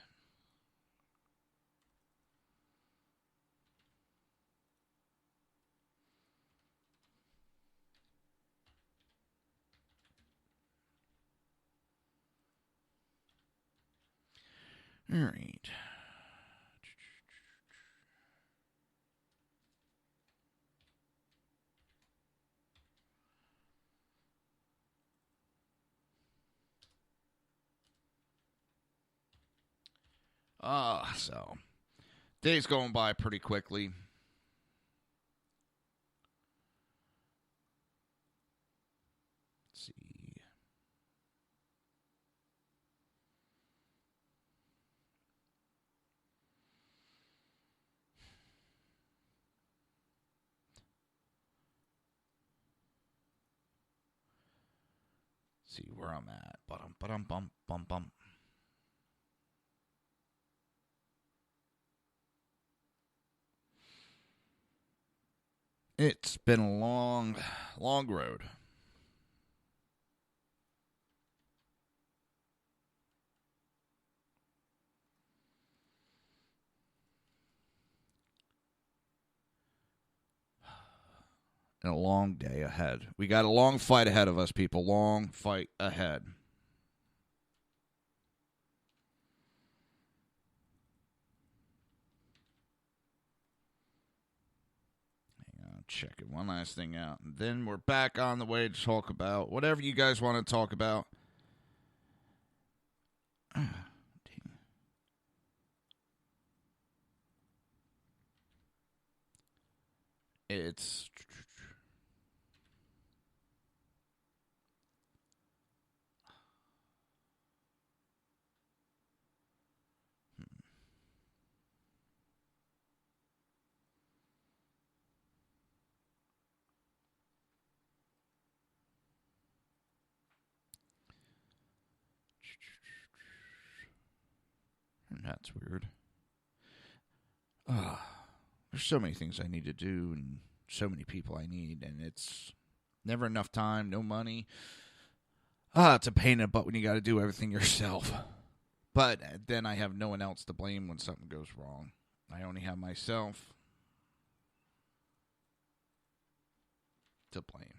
All right. So days going by pretty quickly. Let's see. See where I'm at. Bum. It's been a long road. And a long day ahead. We got a long fight ahead of us, people. Long fight ahead. check it. One last thing out. And then we're back on the way to talk about whatever you guys want to talk about. It's... That's weird. There's so many things I need to do and so many people I need, and it's never enough time, no money. It's a pain in the butt when you got to do everything yourself. But then I have no one else to blame when something goes wrong. I only have myself to blame.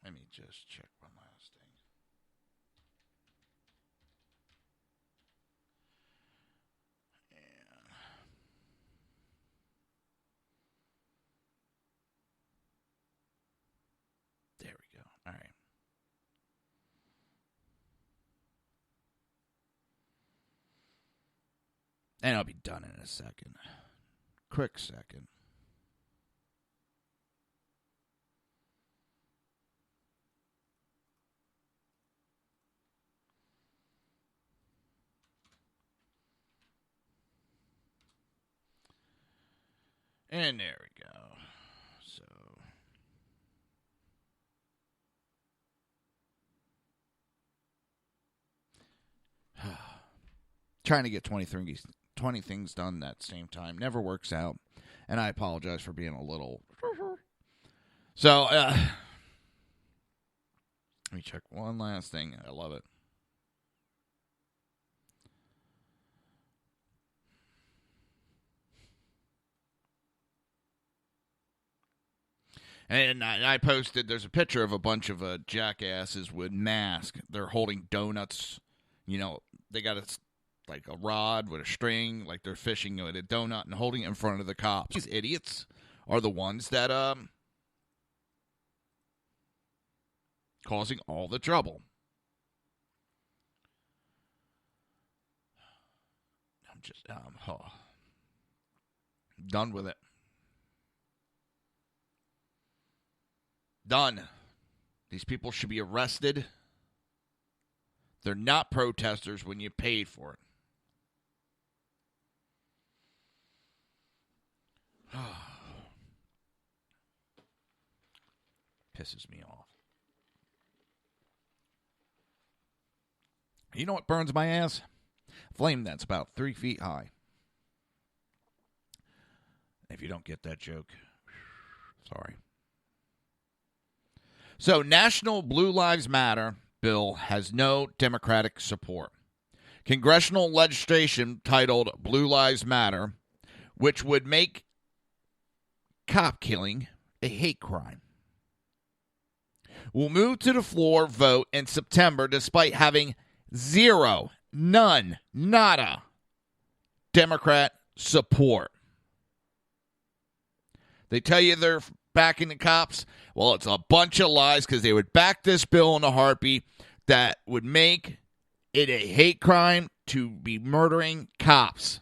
Let me just check one last thing. There we go. All right. And I'll be done in a second. Quick second. And there we go. So, trying to get 20 things done at the same time never works out. And I apologize for being a little... So, let me check one last thing. I love it. And I posted, there's a picture of a bunch of jackasses with masks. They're holding donuts. You know, they got like a rod with a string, like they're fishing with a donut and holding it in front of the cops. These idiots are the ones that causing all the trouble. I'm just done with it. Done. These people should be arrested. They're not protesters when you paid for it. Pisses me off. You know what burns my ass? Flame that's about 3 feet high. If you don't get that joke, sorry. So, National Blue Lives Matter bill has no Democratic support. Congressional legislation titled Blue Lives Matter, which would make cop killing a hate crime, will move to the floor vote in September despite having nada Democrat support. They tell you they're backing the cops. Well, it's a bunch of lies because they would back this bill in a heartbeat that would make it a hate crime to be murdering cops.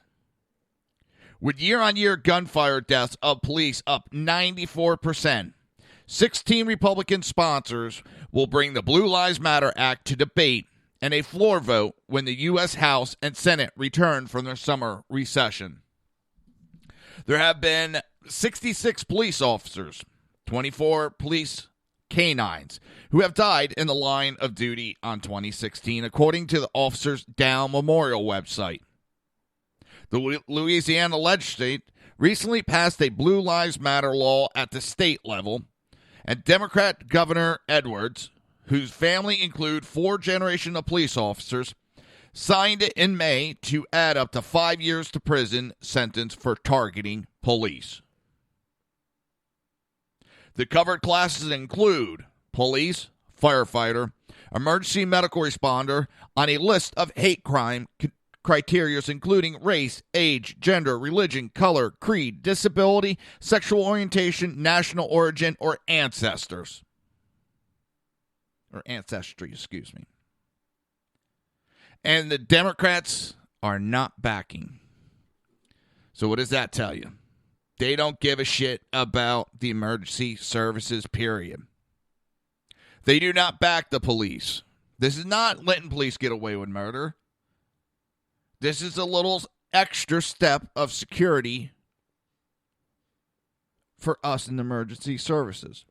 With year-on-year gunfire deaths of police up 94%, 16 Republican sponsors will bring the Blue Lives Matter Act to debate and a floor vote when the U.S. House and Senate return from their summer recession. There have been 66 police officers, 24 police canines, who have died in the line of duty on 2016, according to the Officers Down Memorial website. The Louisiana legislature recently passed a Blue Lives Matter law at the state level, and Democrat Governor Edwards, whose family include 4 generations of police officers, signed it in May to add up to 5 years to prison sentence for targeting police. The covered classes include police, firefighter, emergency medical responder, on a list of hate crime criteria including race, age, gender, religion, color, creed, disability, sexual orientation, national origin, or ancestors. Or ancestry, excuse me. And the Democrats are not backing. So what does that tell you? They don't give a shit about the emergency services, period. They do not back the police. This is not letting police get away with murder. This is a little extra step of security for us in emergency services.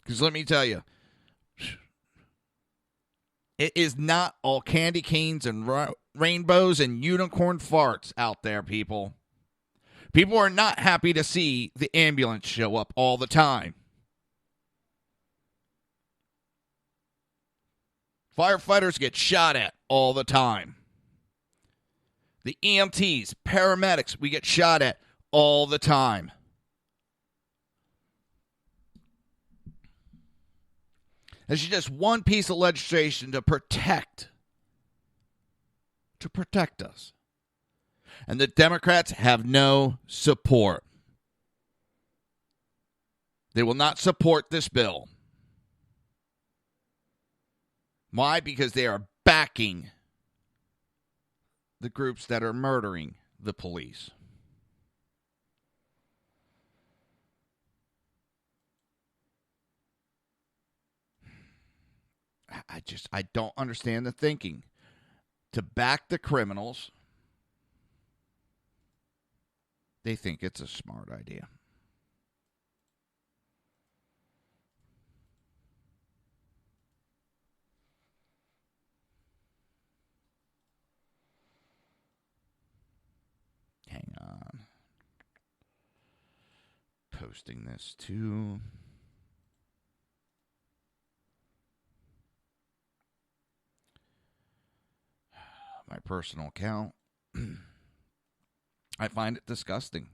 Because let me tell you, it is not all candy canes and rainbows and unicorn farts out there, people. People are not happy to see the ambulance show up all the time. Firefighters get shot at all the time. The EMTs, paramedics, we get shot at all the time. This is just one piece of legislation to protect us. And the Democrats have no support. They will not support this bill. Why? Because they are backing the groups that are murdering the police. I don't understand the thinking. To back the criminals, they think it's a smart idea. Hang on. Posting this to my personal account. I find it disgusting.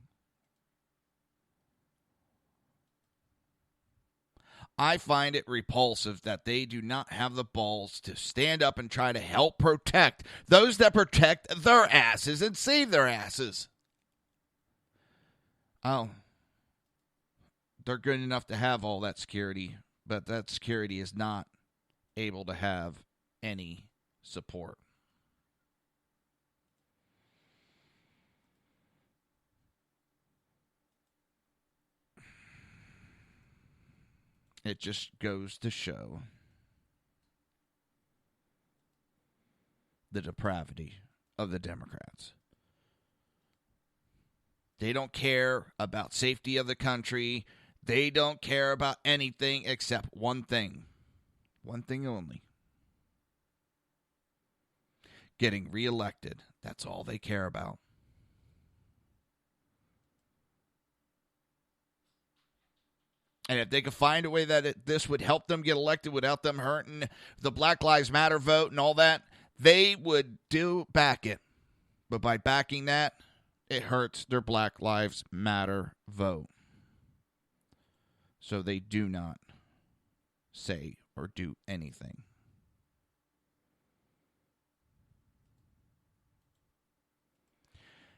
I find it repulsive that they do not have the balls to stand up and try to help protect those that protect their asses and save their asses. Oh, they're good enough to have all that security, but that security is not able to have any support. It just goes to show the depravity of the Democrats. They don't care about safety of the country. They don't care about anything except one thing. One thing only. Getting reelected. That's all they care about. And if they could find a way that this would help them get elected without them hurting the Black Lives Matter vote and all that, they would back it. But by backing that, it hurts their Black Lives Matter vote. So they do not say or do anything.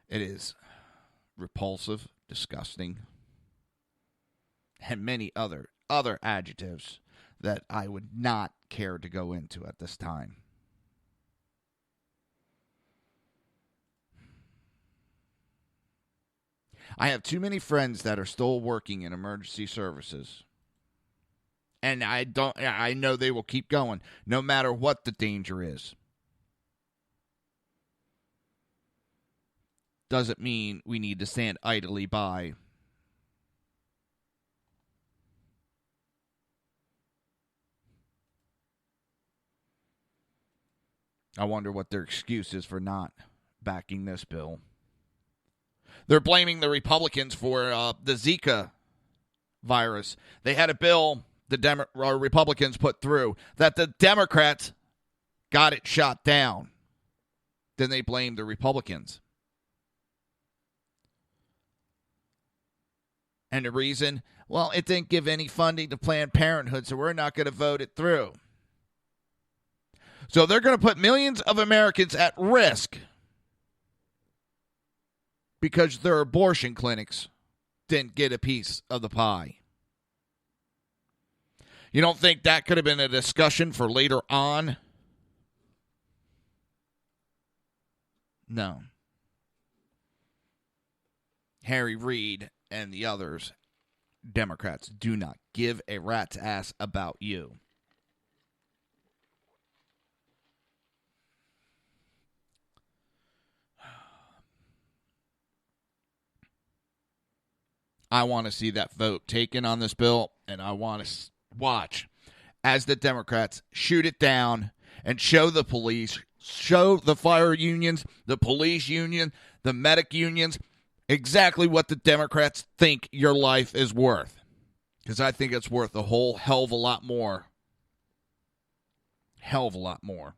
It is repulsive, disgusting, and many other adjectives that I would not care to go into at this time. I have too many friends that are still working in emergency services. And I know they will keep going no matter what the danger is. Doesn't mean we need to stand idly by. I wonder what their excuse is for not backing this bill. They're blaming the Republicans for the Zika virus. They had a bill the Republicans put through that the Democrats got it shot down. Then they blamed the Republicans. And the reason? Well, it didn't give any funding to Planned Parenthood, so we're not going to vote it through. So they're going to put millions of Americans at risk because their abortion clinics didn't get a piece of the pie. You don't think that could have been a discussion for later on? No. Harry Reid and the others, Democrats, do not give a rat's ass about you. I want to see that vote taken on this bill, and I want to watch as the Democrats shoot it down and show the police, show the fire unions, the police union, the medic unions, exactly what the Democrats think your life is worth. Because I think it's worth a whole hell of a lot more. Hell of a lot more.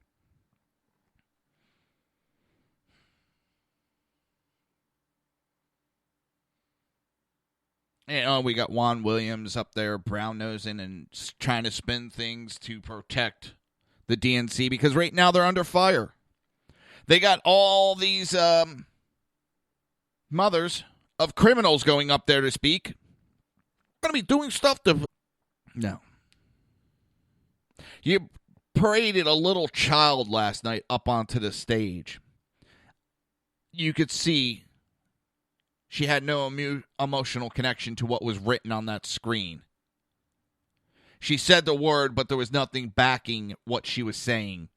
And we got Juan Williams up there brown-nosing and trying to spin things to protect the DNC because right now they're under fire. They got all these mothers of criminals going up there to speak. Going to be doing stuff to... No. You paraded a little child last night up onto the stage. You could see she had no emotional connection to what was written on that screen. She said the word, but there was nothing backing what she was saying.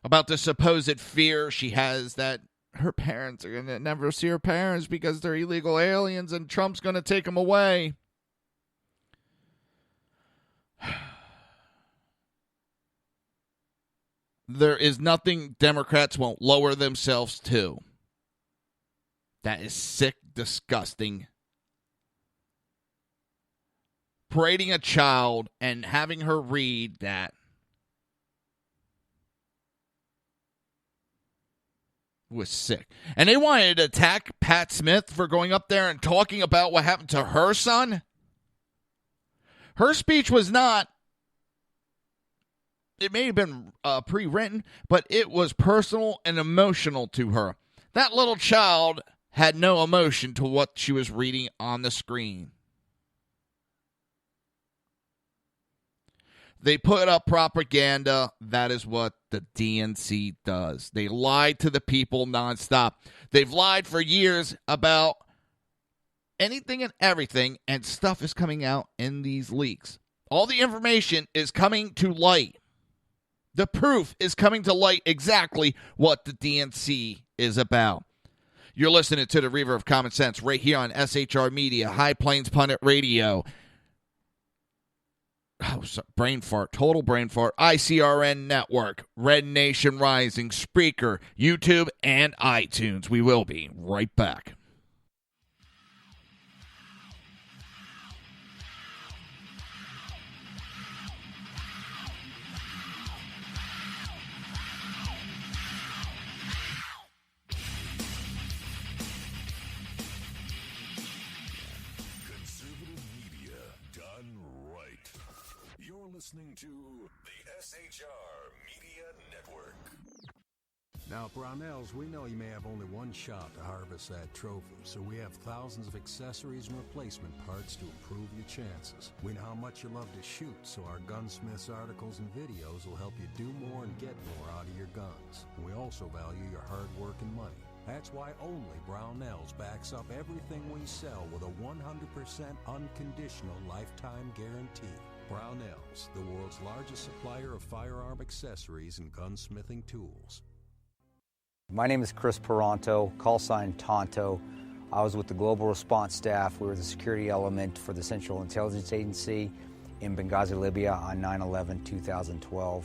About the supposed fear she has that her parents are going to never see her parents because they're illegal aliens and Trump's going to take them away. There is nothing Democrats won't lower themselves to. That is sick, disgusting. Parading a child and having her read that was sick. And they wanted to attack Pat Smith for going up there and talking about what happened to her son. Her speech was not, it may have been pre-written, but it was personal and emotional to her. That little child had no emotion to what she was reading on the screen. They put up propaganda. That is what the DNC does. They lied to the people nonstop. They've lied for years about anything and everything, and stuff is coming out in these leaks. All the information is coming to light. The proof is coming to light exactly what the DNC is about. You're listening to the Reaver of Common Sense right here on SHR Media, High Plains Pundit Radio. Oh, sorry, brain fart, total brain fart. ICRN Network, Red Nation Rising, Spreaker, YouTube, and iTunes. We will be right back. Listening to the SHR Media Network. Now, Brownells, we know you may have only one shot to harvest that trophy, so we have thousands of accessories and replacement parts to improve your chances. We know how much you love to shoot, so our Gunsmiths articles and videos will help you do more and get more out of your guns. We also value your hard work and money. That's why only Brownells backs up everything we sell with a 100% unconditional lifetime guarantee. Brownells, the world's largest supplier of firearm accessories and gunsmithing tools. My name is Chris Peranto, call sign Tonto. I was with the Global Response Staff. We were the security element for the Central Intelligence Agency in Benghazi, Libya on 9/11/2012.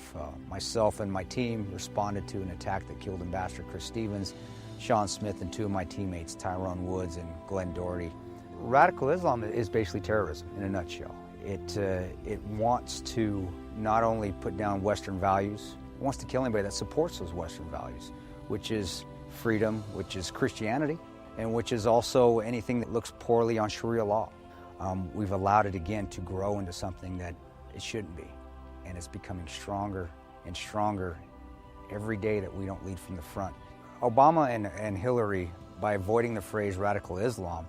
Myself and my team responded to an attack that killed Ambassador Chris Stevens, Sean Smith, and two of my teammates, Tyrone Woods and Glenn Doherty. Radical Islam is basically terrorism in a nutshell. It wants to not only put down Western values, it wants to kill anybody that supports those Western values, which is freedom, which is Christianity, and which is also anything that looks poorly on Sharia law. We've allowed it again to grow into something that it shouldn't be, and it's becoming stronger and stronger every day that we don't lead from the front. Obama and Hillary, by avoiding the phrase radical Islam,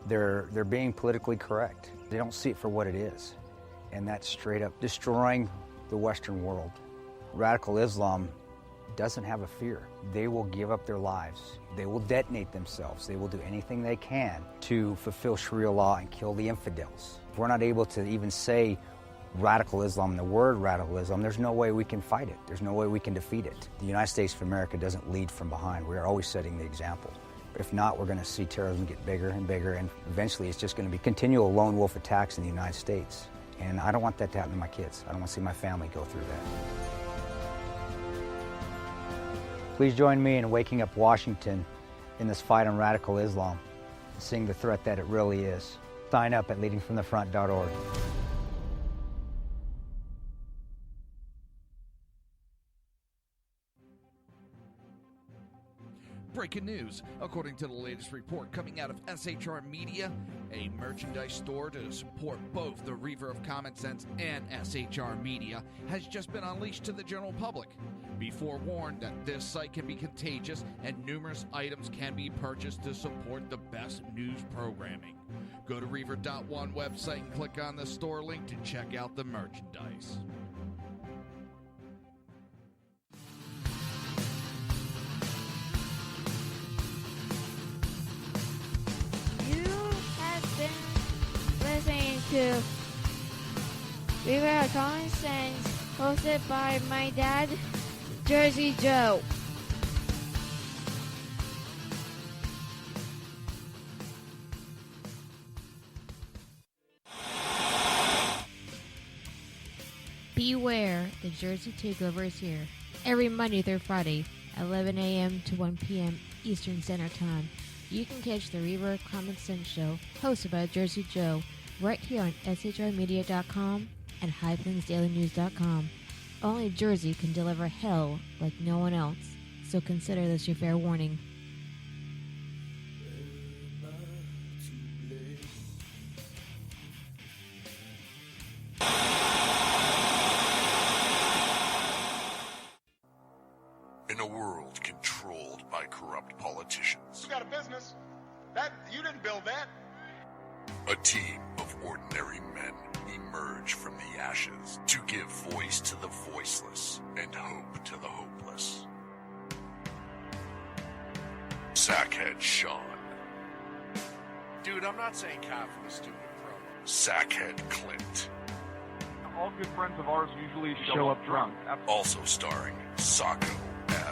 they're being politically correct. They don't see it for what it is, and that's straight up destroying the Western world. Radical Islam doesn't have a fear. They will give up their lives. They will detonate themselves. They will do anything they can to fulfill Sharia law and kill the infidels. If we're not able to even say radical Islam, the word radical Islam, there's no way we can fight it. There's no way we can defeat it. The United States of America doesn't lead from behind. We are always setting the example. If not, we're going to see terrorism get bigger and bigger, and eventually it's just going to be continual lone wolf attacks in the United States. And I don't want that to happen to my kids. I don't want to see my family go through that. Please join me in waking up Washington in this fight on radical Islam, seeing the threat that it really is. Sign up at leadingfromthefront.org. Breaking news. According to the latest report coming out of SHR Media, a merchandise store to support both the Reaver of Common Sense and SHR Media has just been unleashed to the general public. Be forewarned that this site can be contagious and numerous items can be purchased to support the best news programming. Go to Reaver.one website and click on the store link to check out the merchandise. Listening to Reaver of Common Sense, hosted by my dad, Jersey Joe. Beware, the Jersey Takeover is here. Every Monday through Friday, 11 a.m. to 1 p.m. Eastern Standard Time. You can catch the Reaver of Common Sense show, hosted by Jersey Joe, right here on shrmedia.com and highplainsdailynews.com. Only Jersey can deliver hell like no one else, so consider this your fair warning. In a world controlled by corrupt politicians, You got a business. That you didn't build that. a team of ordinary men emerge from the ashes to give voice to the voiceless and hope to the hopeless. Sackhead Sean, Dude, I'm not saying cop for the stupid pro. Sackhead Clint, All good friends of ours usually show up drunk. also starring Sacco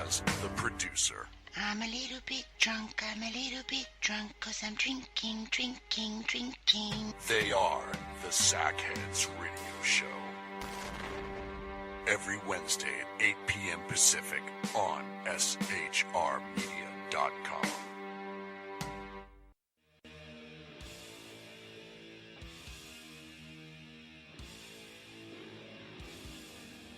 as the producer. I'm a little bit drunk, I'm a little bit drunk, 'cause I'm drinking, drinking, drinking. They are the Sackheads Radio Show. Every Wednesday at 8 p.m. Pacific on shrmedia.com.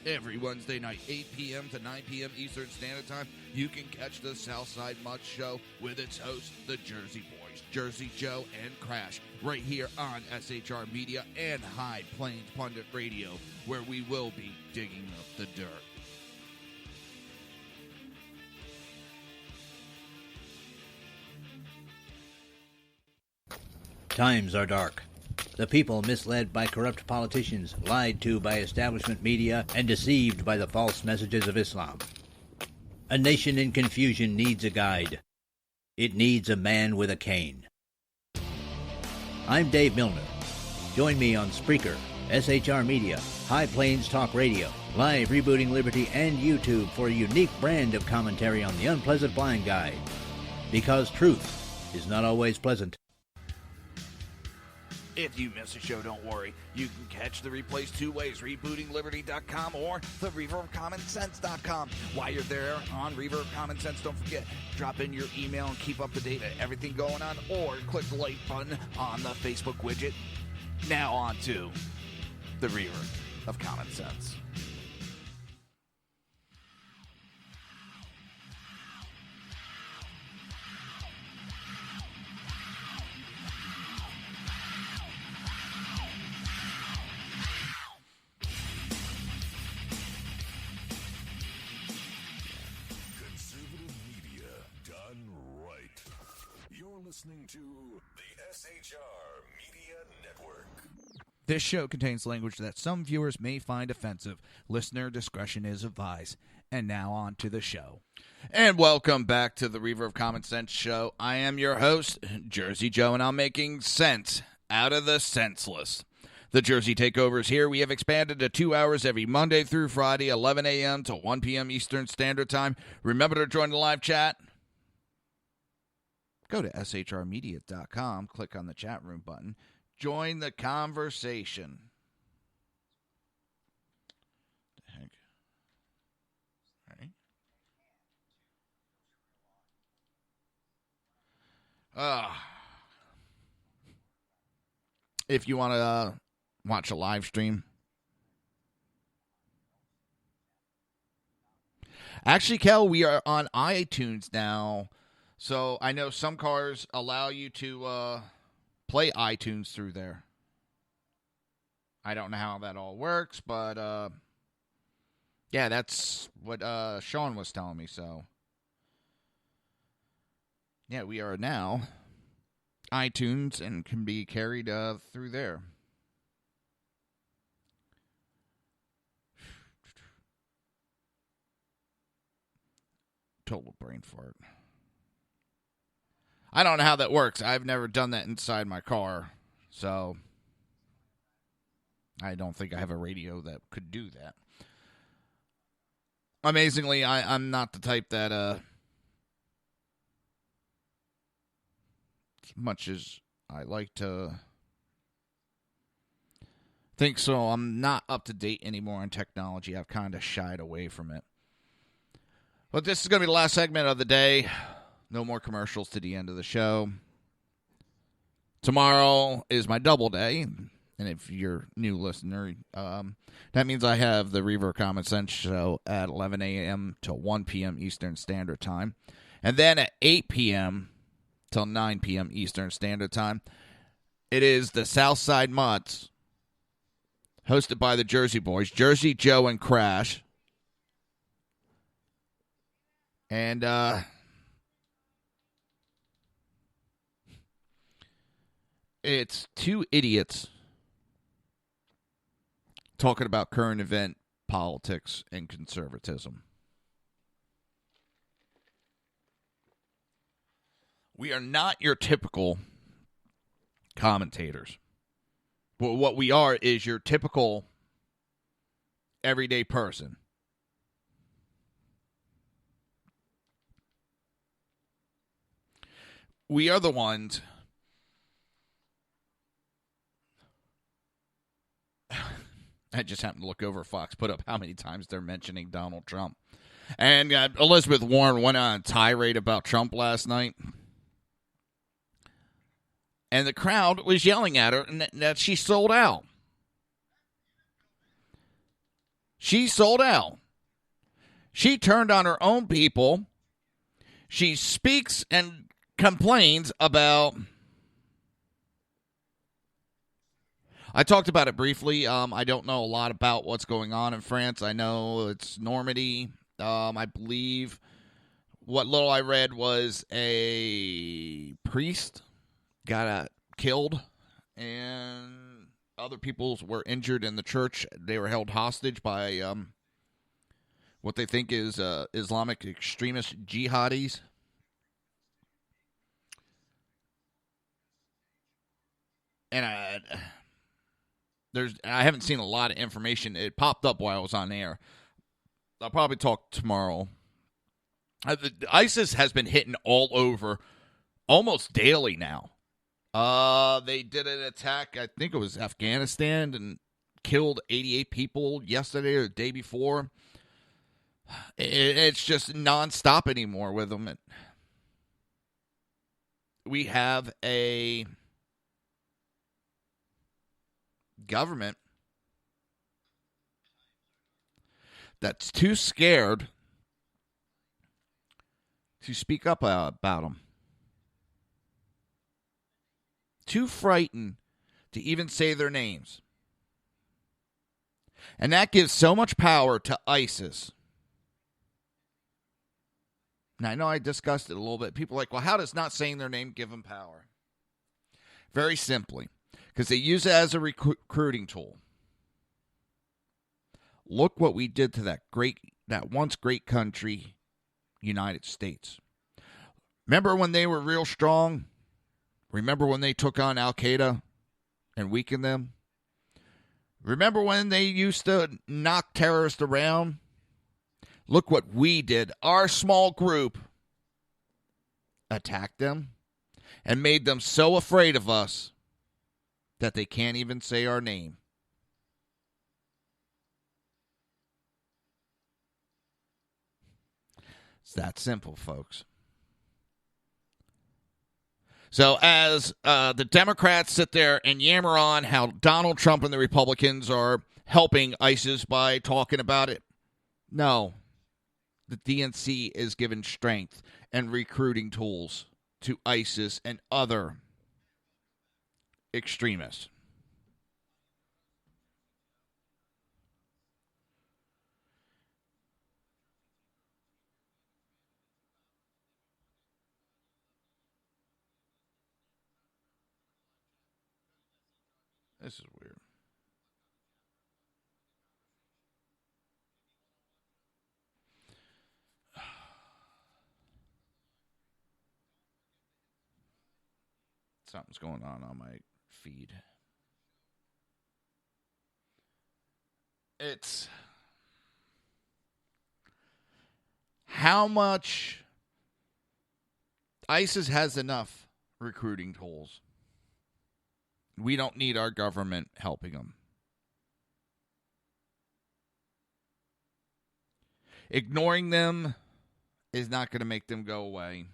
Every Wednesday night, 8 p.m. to 9 p.m. Eastern Standard Time, you can catch the Southside Mutt Show with its hosts, the Jersey Boys, Jersey Joe and Crash, right here on SHR Media and High Plains Pundit Radio, where we will be digging up the dirt. Times are dark. The people misled by corrupt politicians, lied to by establishment media, and deceived by the false messages of Islam. A nation in confusion needs a guide. It needs a man with a cane. I'm Dave Milner. Join me on Spreaker, SHR Media, High Plains Talk Radio, Live Rebooting Liberty, and YouTube for a unique brand of commentary on the unpleasant blind guide. Because truth is not always pleasant. If you miss a show, don't worry. You can catch the replays two ways, rebootingliberty.com or the reverbcommonsense.com. While you're there on Reaver of Common Sense, don't forget, drop in your email and keep up to date with everything going on, or click the like button on the Facebook widget. Now on to the Reaver of Common Sense. listening to the SHR Media Network. This show contains language that some viewers may find offensive. Listener discretion is advised. And now on to the show. And welcome back to the Reaver of Common Sense show. I am your host, Jersey Joe, and I'm making sense out of the senseless. The Jersey Takeover is here. We have expanded to 2 hours every Monday through Friday, 11 a.m. to 1 p.m. Eastern Standard Time. Remember to join the live chat. Go to shrmedia.com, click on the chat room button. Join the conversation. The heck? All right. If you want to watch a live stream. Actually, Kel, we are on iTunes now. So I know some cars allow you to play iTunes through there. I don't know how that all works, but yeah, that's what Sean was telling me. So yeah, we are now iTunes and can be carried through there. Total brain fart. I don't know how that works. I've never done that inside my car, so I don't think I have a radio that could do that. Amazingly, I'm not the type that, as much as I like to think so, I'm not up to date anymore on technology. I've kind of shied away from it. But this is going to be the last segment of the day. No more commercials to the end of the show. Tomorrow is my double day. And if you're a new listener, that means I have the Reaver Common Sense show at 11 a.m. to 1 p.m. Eastern Standard Time. And then at 8 p.m. till 9 p.m. Eastern Standard Time, it is the Southside Mutts, hosted by the Jersey Boys, Jersey Joe and Crash. And it's two idiots talking about current event politics and conservatism. We are not your typical commentators. But what we are is your typical everyday person. We are the ones I just happened to look over Fox, put up how many times they're mentioning Donald Trump. And Elizabeth Warren went on a tirade about Trump last night. And the crowd was yelling at her and that she sold out. She sold out. She turned on her own people. She speaks and complains about... I talked about it briefly. I don't know a lot about what's going on in France. I know it's Normandy. I believe what little I read was a priest got killed and other people were injured in the church. They were held hostage by what they think is Islamic extremist jihadis. And I haven't seen a lot of information. It popped up while I was on air. I'll probably talk tomorrow. ISIS has been hitting all over almost daily now. They did an attack, I think it was Afghanistan, and killed 88 people yesterday or the day before. It's just nonstop anymore with them. We have a government that's too scared to speak up about them. Too frightened to even say their names. And that gives so much power to ISIS And I know I discussed it a little bit. People are like, well, how does not saying their name give them power? Very simply, because they use it as a recruiting tool. Look what we did to that once great country, United States. Remember when they were real strong? Remember when they took on Al-Qaeda and weakened them? Remember when they used to knock terrorists around? Look what we did. Our small group attacked them and made them so afraid of us that they can't even say our name. It's that simple, folks. So as the Democrats sit there and yammer on how Donald Trump and the Republicans are helping ISIS by talking about it, no. The DNC is given strength and recruiting tools to ISIS and other extremists. This is weird. Something's going on my feed. It's how much ISIS has enough recruiting tools. We don't need our government helping them. Ignoring them is not going to make them go away.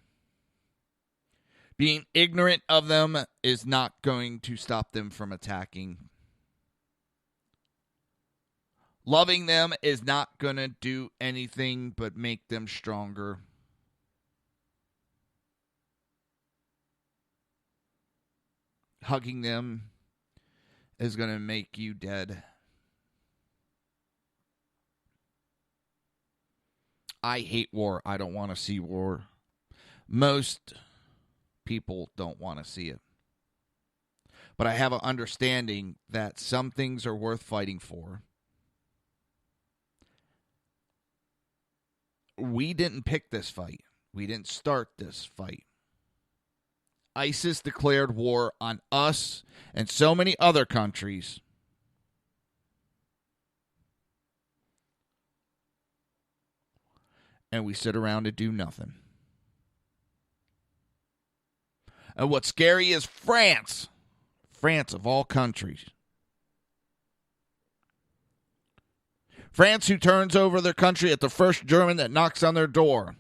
Being ignorant of them is not going to stop them from attacking. Loving them is not going to do anything but make them stronger. Hugging them is going to make you dead. I hate war. I don't want to see war. Most people don't want to see it. But I have an understanding that some things are worth fighting for. We didn't pick this fight. We didn't start this fight. ISIS declared war on us and so many other countries. And we sit around and do nothing. And what's scary is France. France of all countries. France, who turns over their country at the first German that knocks on their door,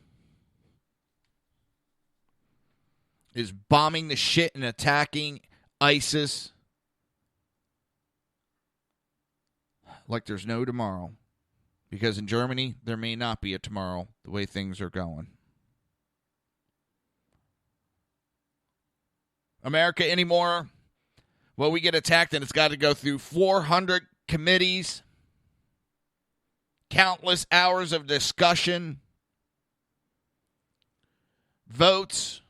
is bombing the shit and attacking ISIS like there's no tomorrow. Because in Germany, there may not be a tomorrow the way things are going. America anymore, well, we get attacked and it's got to go through 400 committees, countless hours of discussion, votes,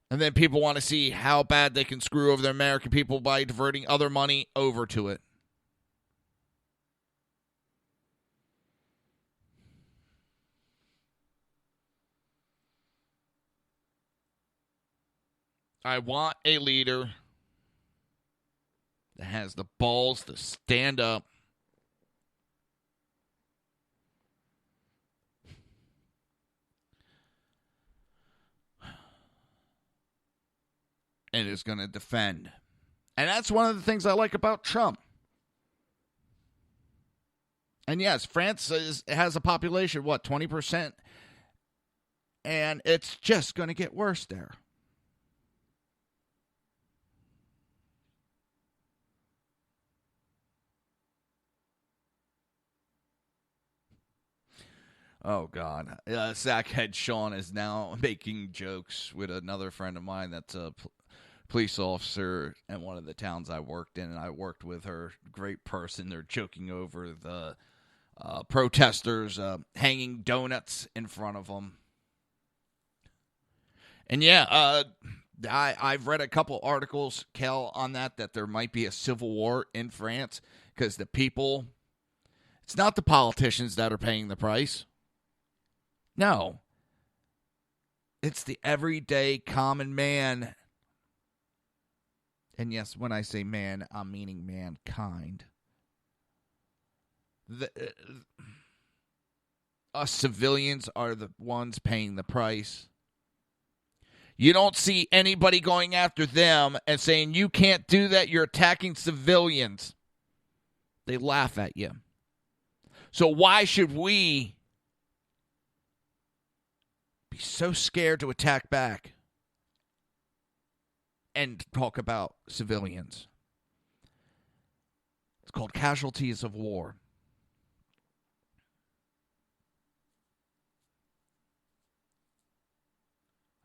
and then people want to see how bad they can screw over the American people by diverting other money over to it. I want a leader that has the balls to stand up and is going to defend. And that's one of the things I like about Trump. And yes, France has a population, 20%? And it's just going to get worse there. Oh, God. Sackhead Sean is now making jokes with another friend of mine that's a police officer in one of the towns I worked in, and I worked with her. Great person. They're joking over the protesters hanging donuts in front of them. And yeah, I've read a couple articles, Kel, on that there might be a civil war in France because the people, it's not the politicians that are paying the price. No. It's the everyday common man. And yes, when I say man, I'm meaning mankind. Us civilians are the ones paying the price. You don't see anybody going after them and saying, you can't do that, you're attacking civilians. They laugh at you. So why should we be so scared to attack back and talk about civilians? It's called casualties of war.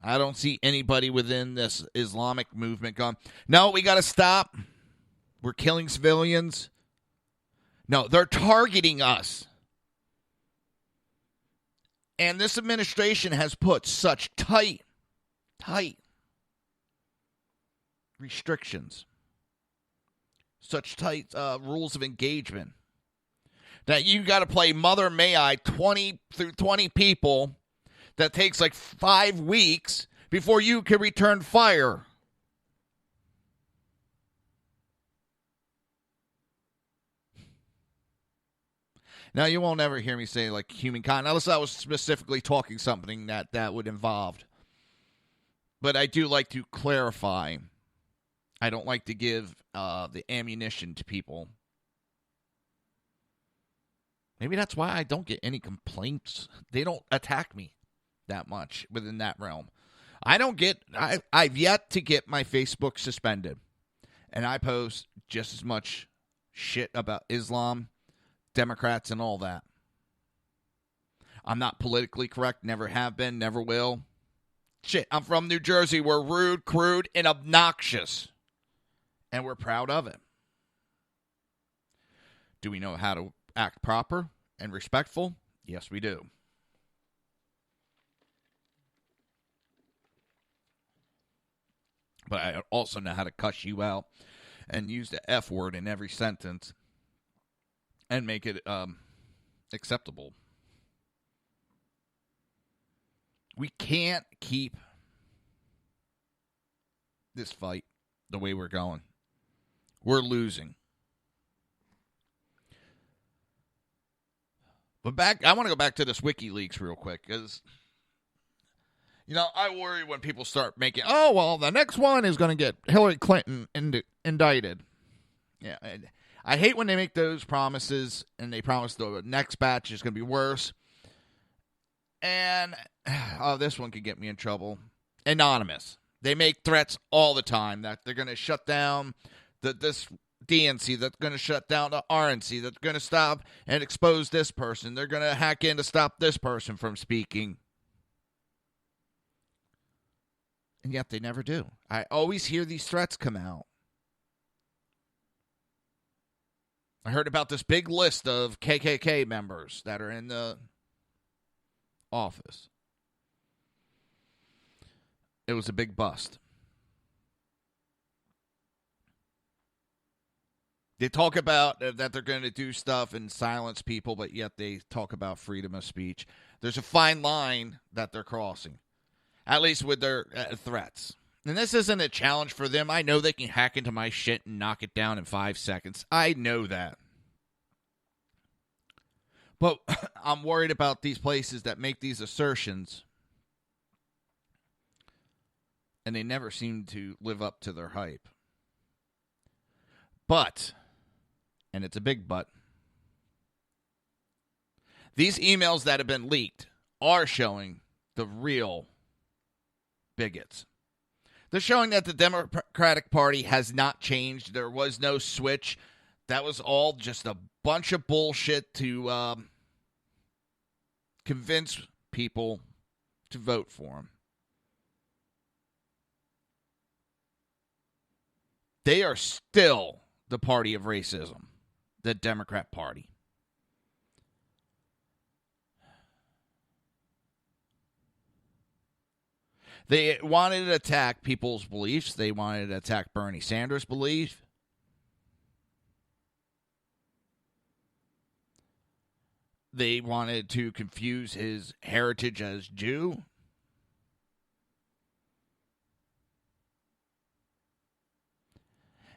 I don't see anybody within this Islamic movement going, no, we got to stop. We're killing civilians. No, they're targeting us. And this administration has put such tight restrictions, such tight rules of engagement that you got to play Mother May I 20 people. That takes like 5 weeks before you can return fire. Now, you won't ever hear me say like humankind, unless I was specifically talking something that would involve. But I do like to clarify. I don't like to give the ammunition to people. Maybe that's why I don't get any complaints. They don't attack me that much within that realm. I've yet to get my Facebook suspended. And I post just as much shit about Islam, Democrats, and all that. I'm not politically correct, never have been, never will. Shit, I'm from New Jersey. We're rude, crude, and obnoxious. And we're proud of it. Do we know how to act proper and respectful? Yes, we do. But I also know how to cuss you out and use the F word in every sentence and make it acceptable. We can't keep this fight the way we're going. We're losing. But I want to go back to this WikiLeaks real quick because, you know, I worry when people start making, oh, well, the next one is going to get Hillary Clinton indicted. Yeah, I hate when they make those promises and they promise the next batch is going to be worse. And, oh, this one could get me in trouble. Anonymous. They make threats all the time that they're going to shut down this DNC, that's going to shut down the RNC, that's going to stop and expose this person. They're going to hack in to stop this person from speaking. And yet they never do. I always hear these threats come out. I heard about this big list of KKK members that are in the office. It was a big bust. They talk about that they're going to do stuff and silence people, but yet they talk about freedom of speech. There's a fine line that they're crossing, at least with their threats. And this isn't a challenge for them. I know they can hack into my shit and knock it down in 5 seconds. I know that. But I'm worried about these places that make these assertions, and they never seem to live up to their hype. But, and it's a big but, these emails that have been leaked are showing the real bigots. They're showing that the Democratic Party has not changed. There was no switch. That was all just a bunch of bullshit to convince people to vote for them. They are still the party of racism, the Democrat Party. They wanted to attack people's beliefs. They wanted to attack Bernie Sanders' belief. They wanted to confuse his heritage as Jew.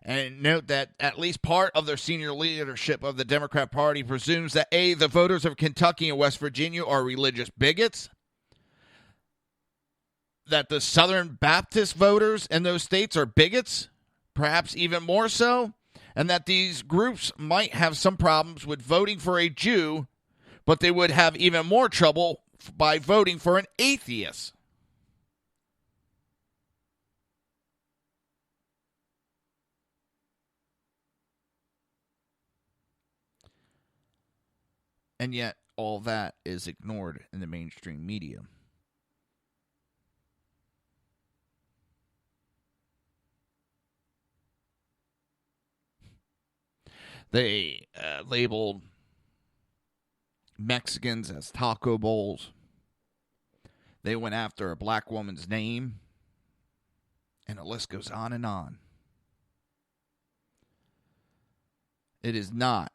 And note that at least part of their senior leadership of the Democrat Party presumes that, A, the voters of Kentucky and West Virginia are religious bigots, that the Southern Baptist voters in those states are bigots, perhaps even more so, and that these groups might have some problems with voting for a Jew, but they would have even more trouble by voting for an atheist. And yet, all that is ignored in the mainstream media. They labeled Mexicans as taco bowls. They went after a black woman's name. And the list goes on and on. It is not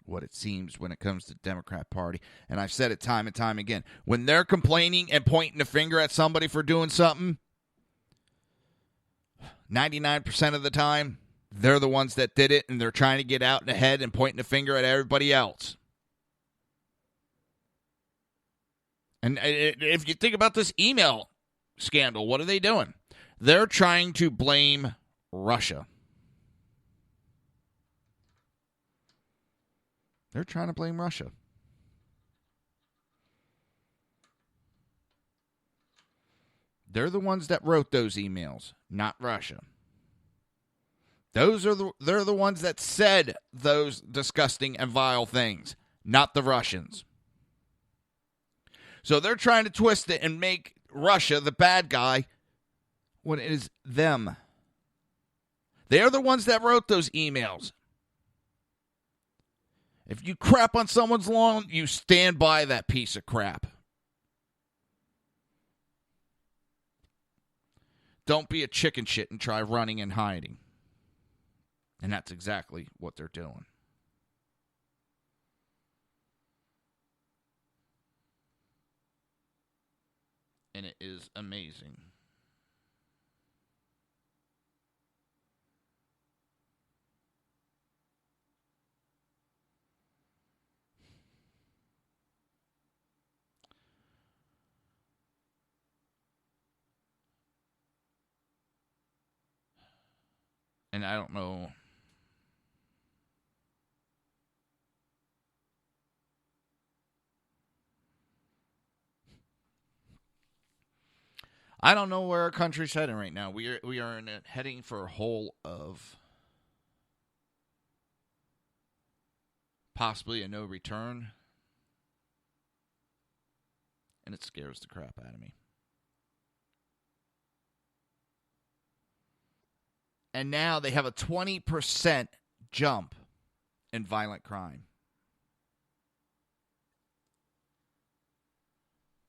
what it seems when it comes to the Democrat Party. And I've said it time and time again. When they're complaining and pointing the finger at somebody for doing something, 99% of the time, they're the ones that did it, and they're trying to get out ahead and pointing the finger at everybody else. And if you think about this email scandal, what are they doing? They're trying to blame Russia. They're trying to blame Russia. They're the ones that wrote those emails, not Russia. They're the ones that said those disgusting and vile things, not the Russians. So they're trying to twist it and make Russia the bad guy when it is them. They're the ones that wrote those emails. If you crap on someone's lawn, you stand by that piece of crap. Don't be a chicken shit and try running and hiding. And that's exactly what they're doing. And it is amazing. And I don't know. I don't know where our country's heading right now. We are heading for a hole of possibly a no return. And it scares the crap out of me. And now they have a 20% jump in violent crime.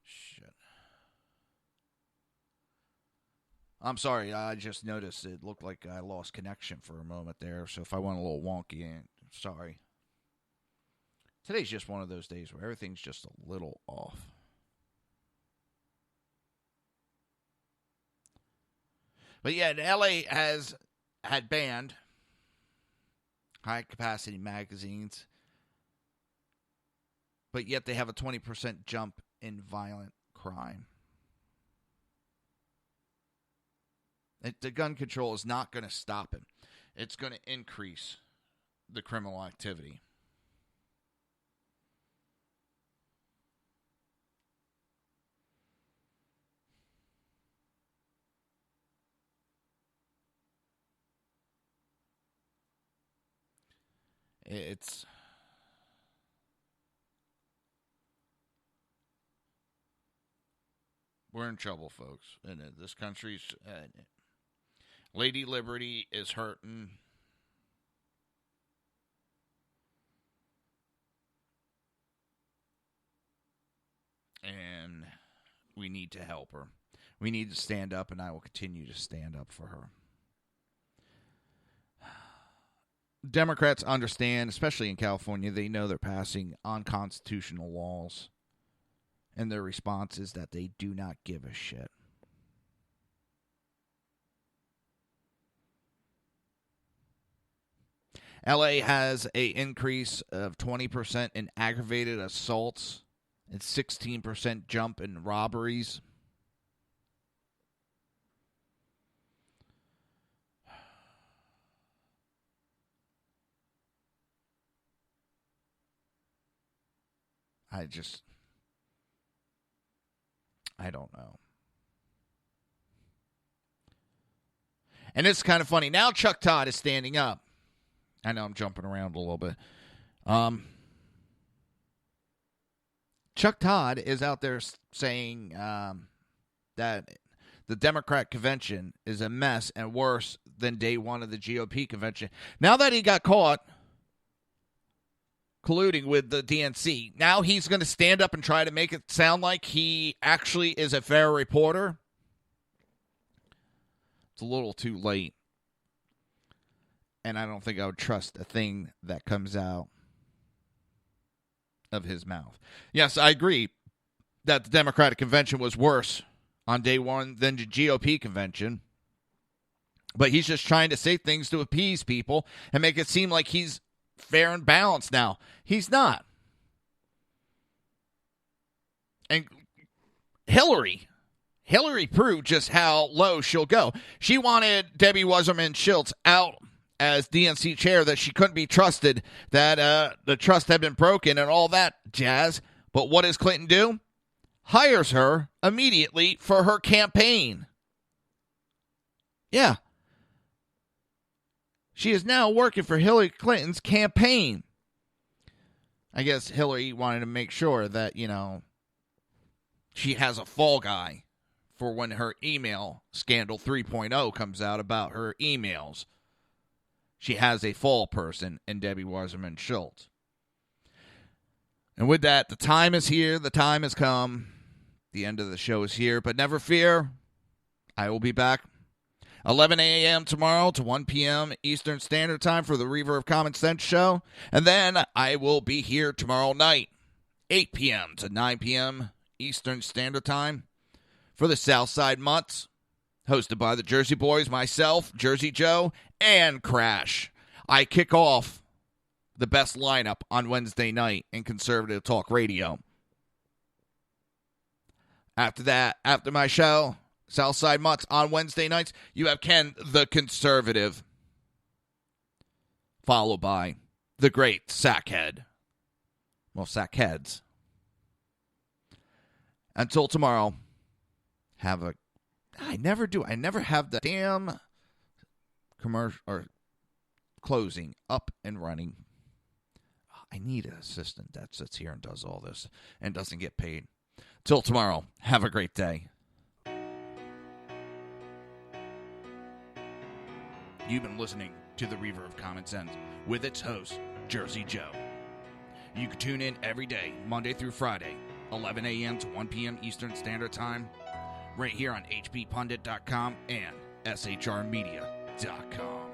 Shit. I'm sorry, I just noticed it looked like I lost connection for a moment there. So if I went a little wonky, sorry. Today's just one of those days where everything's just a little off. But yeah, LA had banned high-capacity magazines, but yet they have a 20% jump in violent crime. The gun control is not going to stop it. It's going to increase the criminal activity. We're in trouble, folks. And this country's Lady Liberty is hurting. and we need to help her. We need to stand up, and I will continue to stand up for her. Democrats understand, especially in California, they know they're passing unconstitutional laws, and their response is that they do not give a shit. LA has an increase of 20% in aggravated assaults and 16% jump in robberies. I don't know. And it's kind of funny. Now Chuck Todd is standing up. I know I'm jumping around a little bit. Chuck Todd is out there saying that the Democrat convention is a mess and worse than day one of the GOP convention. Now that he got caught colluding with the DNC, now he's going to stand up and try to make it sound like he actually is a fair reporter. It's a little too late. And I don't think I would trust a thing that comes out of his mouth. Yes, I agree that the Democratic convention was worse on day one than the GOP convention. But he's just trying to say things to appease people and make it seem like he's fair and balanced now. He's not. And Hillary proved just how low she'll go. She wanted Debbie Wasserman Schultz out as DNC chair, that she couldn't be trusted, that the trust had been broken and all that jazz. But what does Clinton do? Hires her immediately for her campaign. Yeah. She is now working for Hillary Clinton's campaign. I guess Hillary wanted to make sure that, she has a fall guy for when her email scandal 3.0 comes out about her emails. She has a fall person in Debbie Wasserman Schultz. And with that, the time is here. The time has come. The end of the show is here. But never fear, I will be back 11 a.m. tomorrow to 1 p.m. Eastern Standard Time for the Reaver of Common Sense show. And then I will be here tomorrow night, 8 p.m. to 9 p.m. Eastern Standard Time for the Southside Mutts, hosted by the Jersey Boys, myself, Jersey Joe, and Crash. I kick off the best lineup on Wednesday night in conservative talk radio. After that, after my show, Southside Mutts on Wednesday nights, you have Ken the Conservative, followed by the great Sackhead. Well, Sackheads. Until tomorrow, I never have the damn commercial or closing up and running. I need an assistant that sits here and does all this and doesn't get paid. Till tomorrow, have a great day. You've been listening to the Reaver of Common Sense with its host, Jersey Joe. You can tune in every day, Monday through Friday, 11 a.m. to 1 p.m. Eastern Standard Time, right here on hppundit.com and shrmedia.com.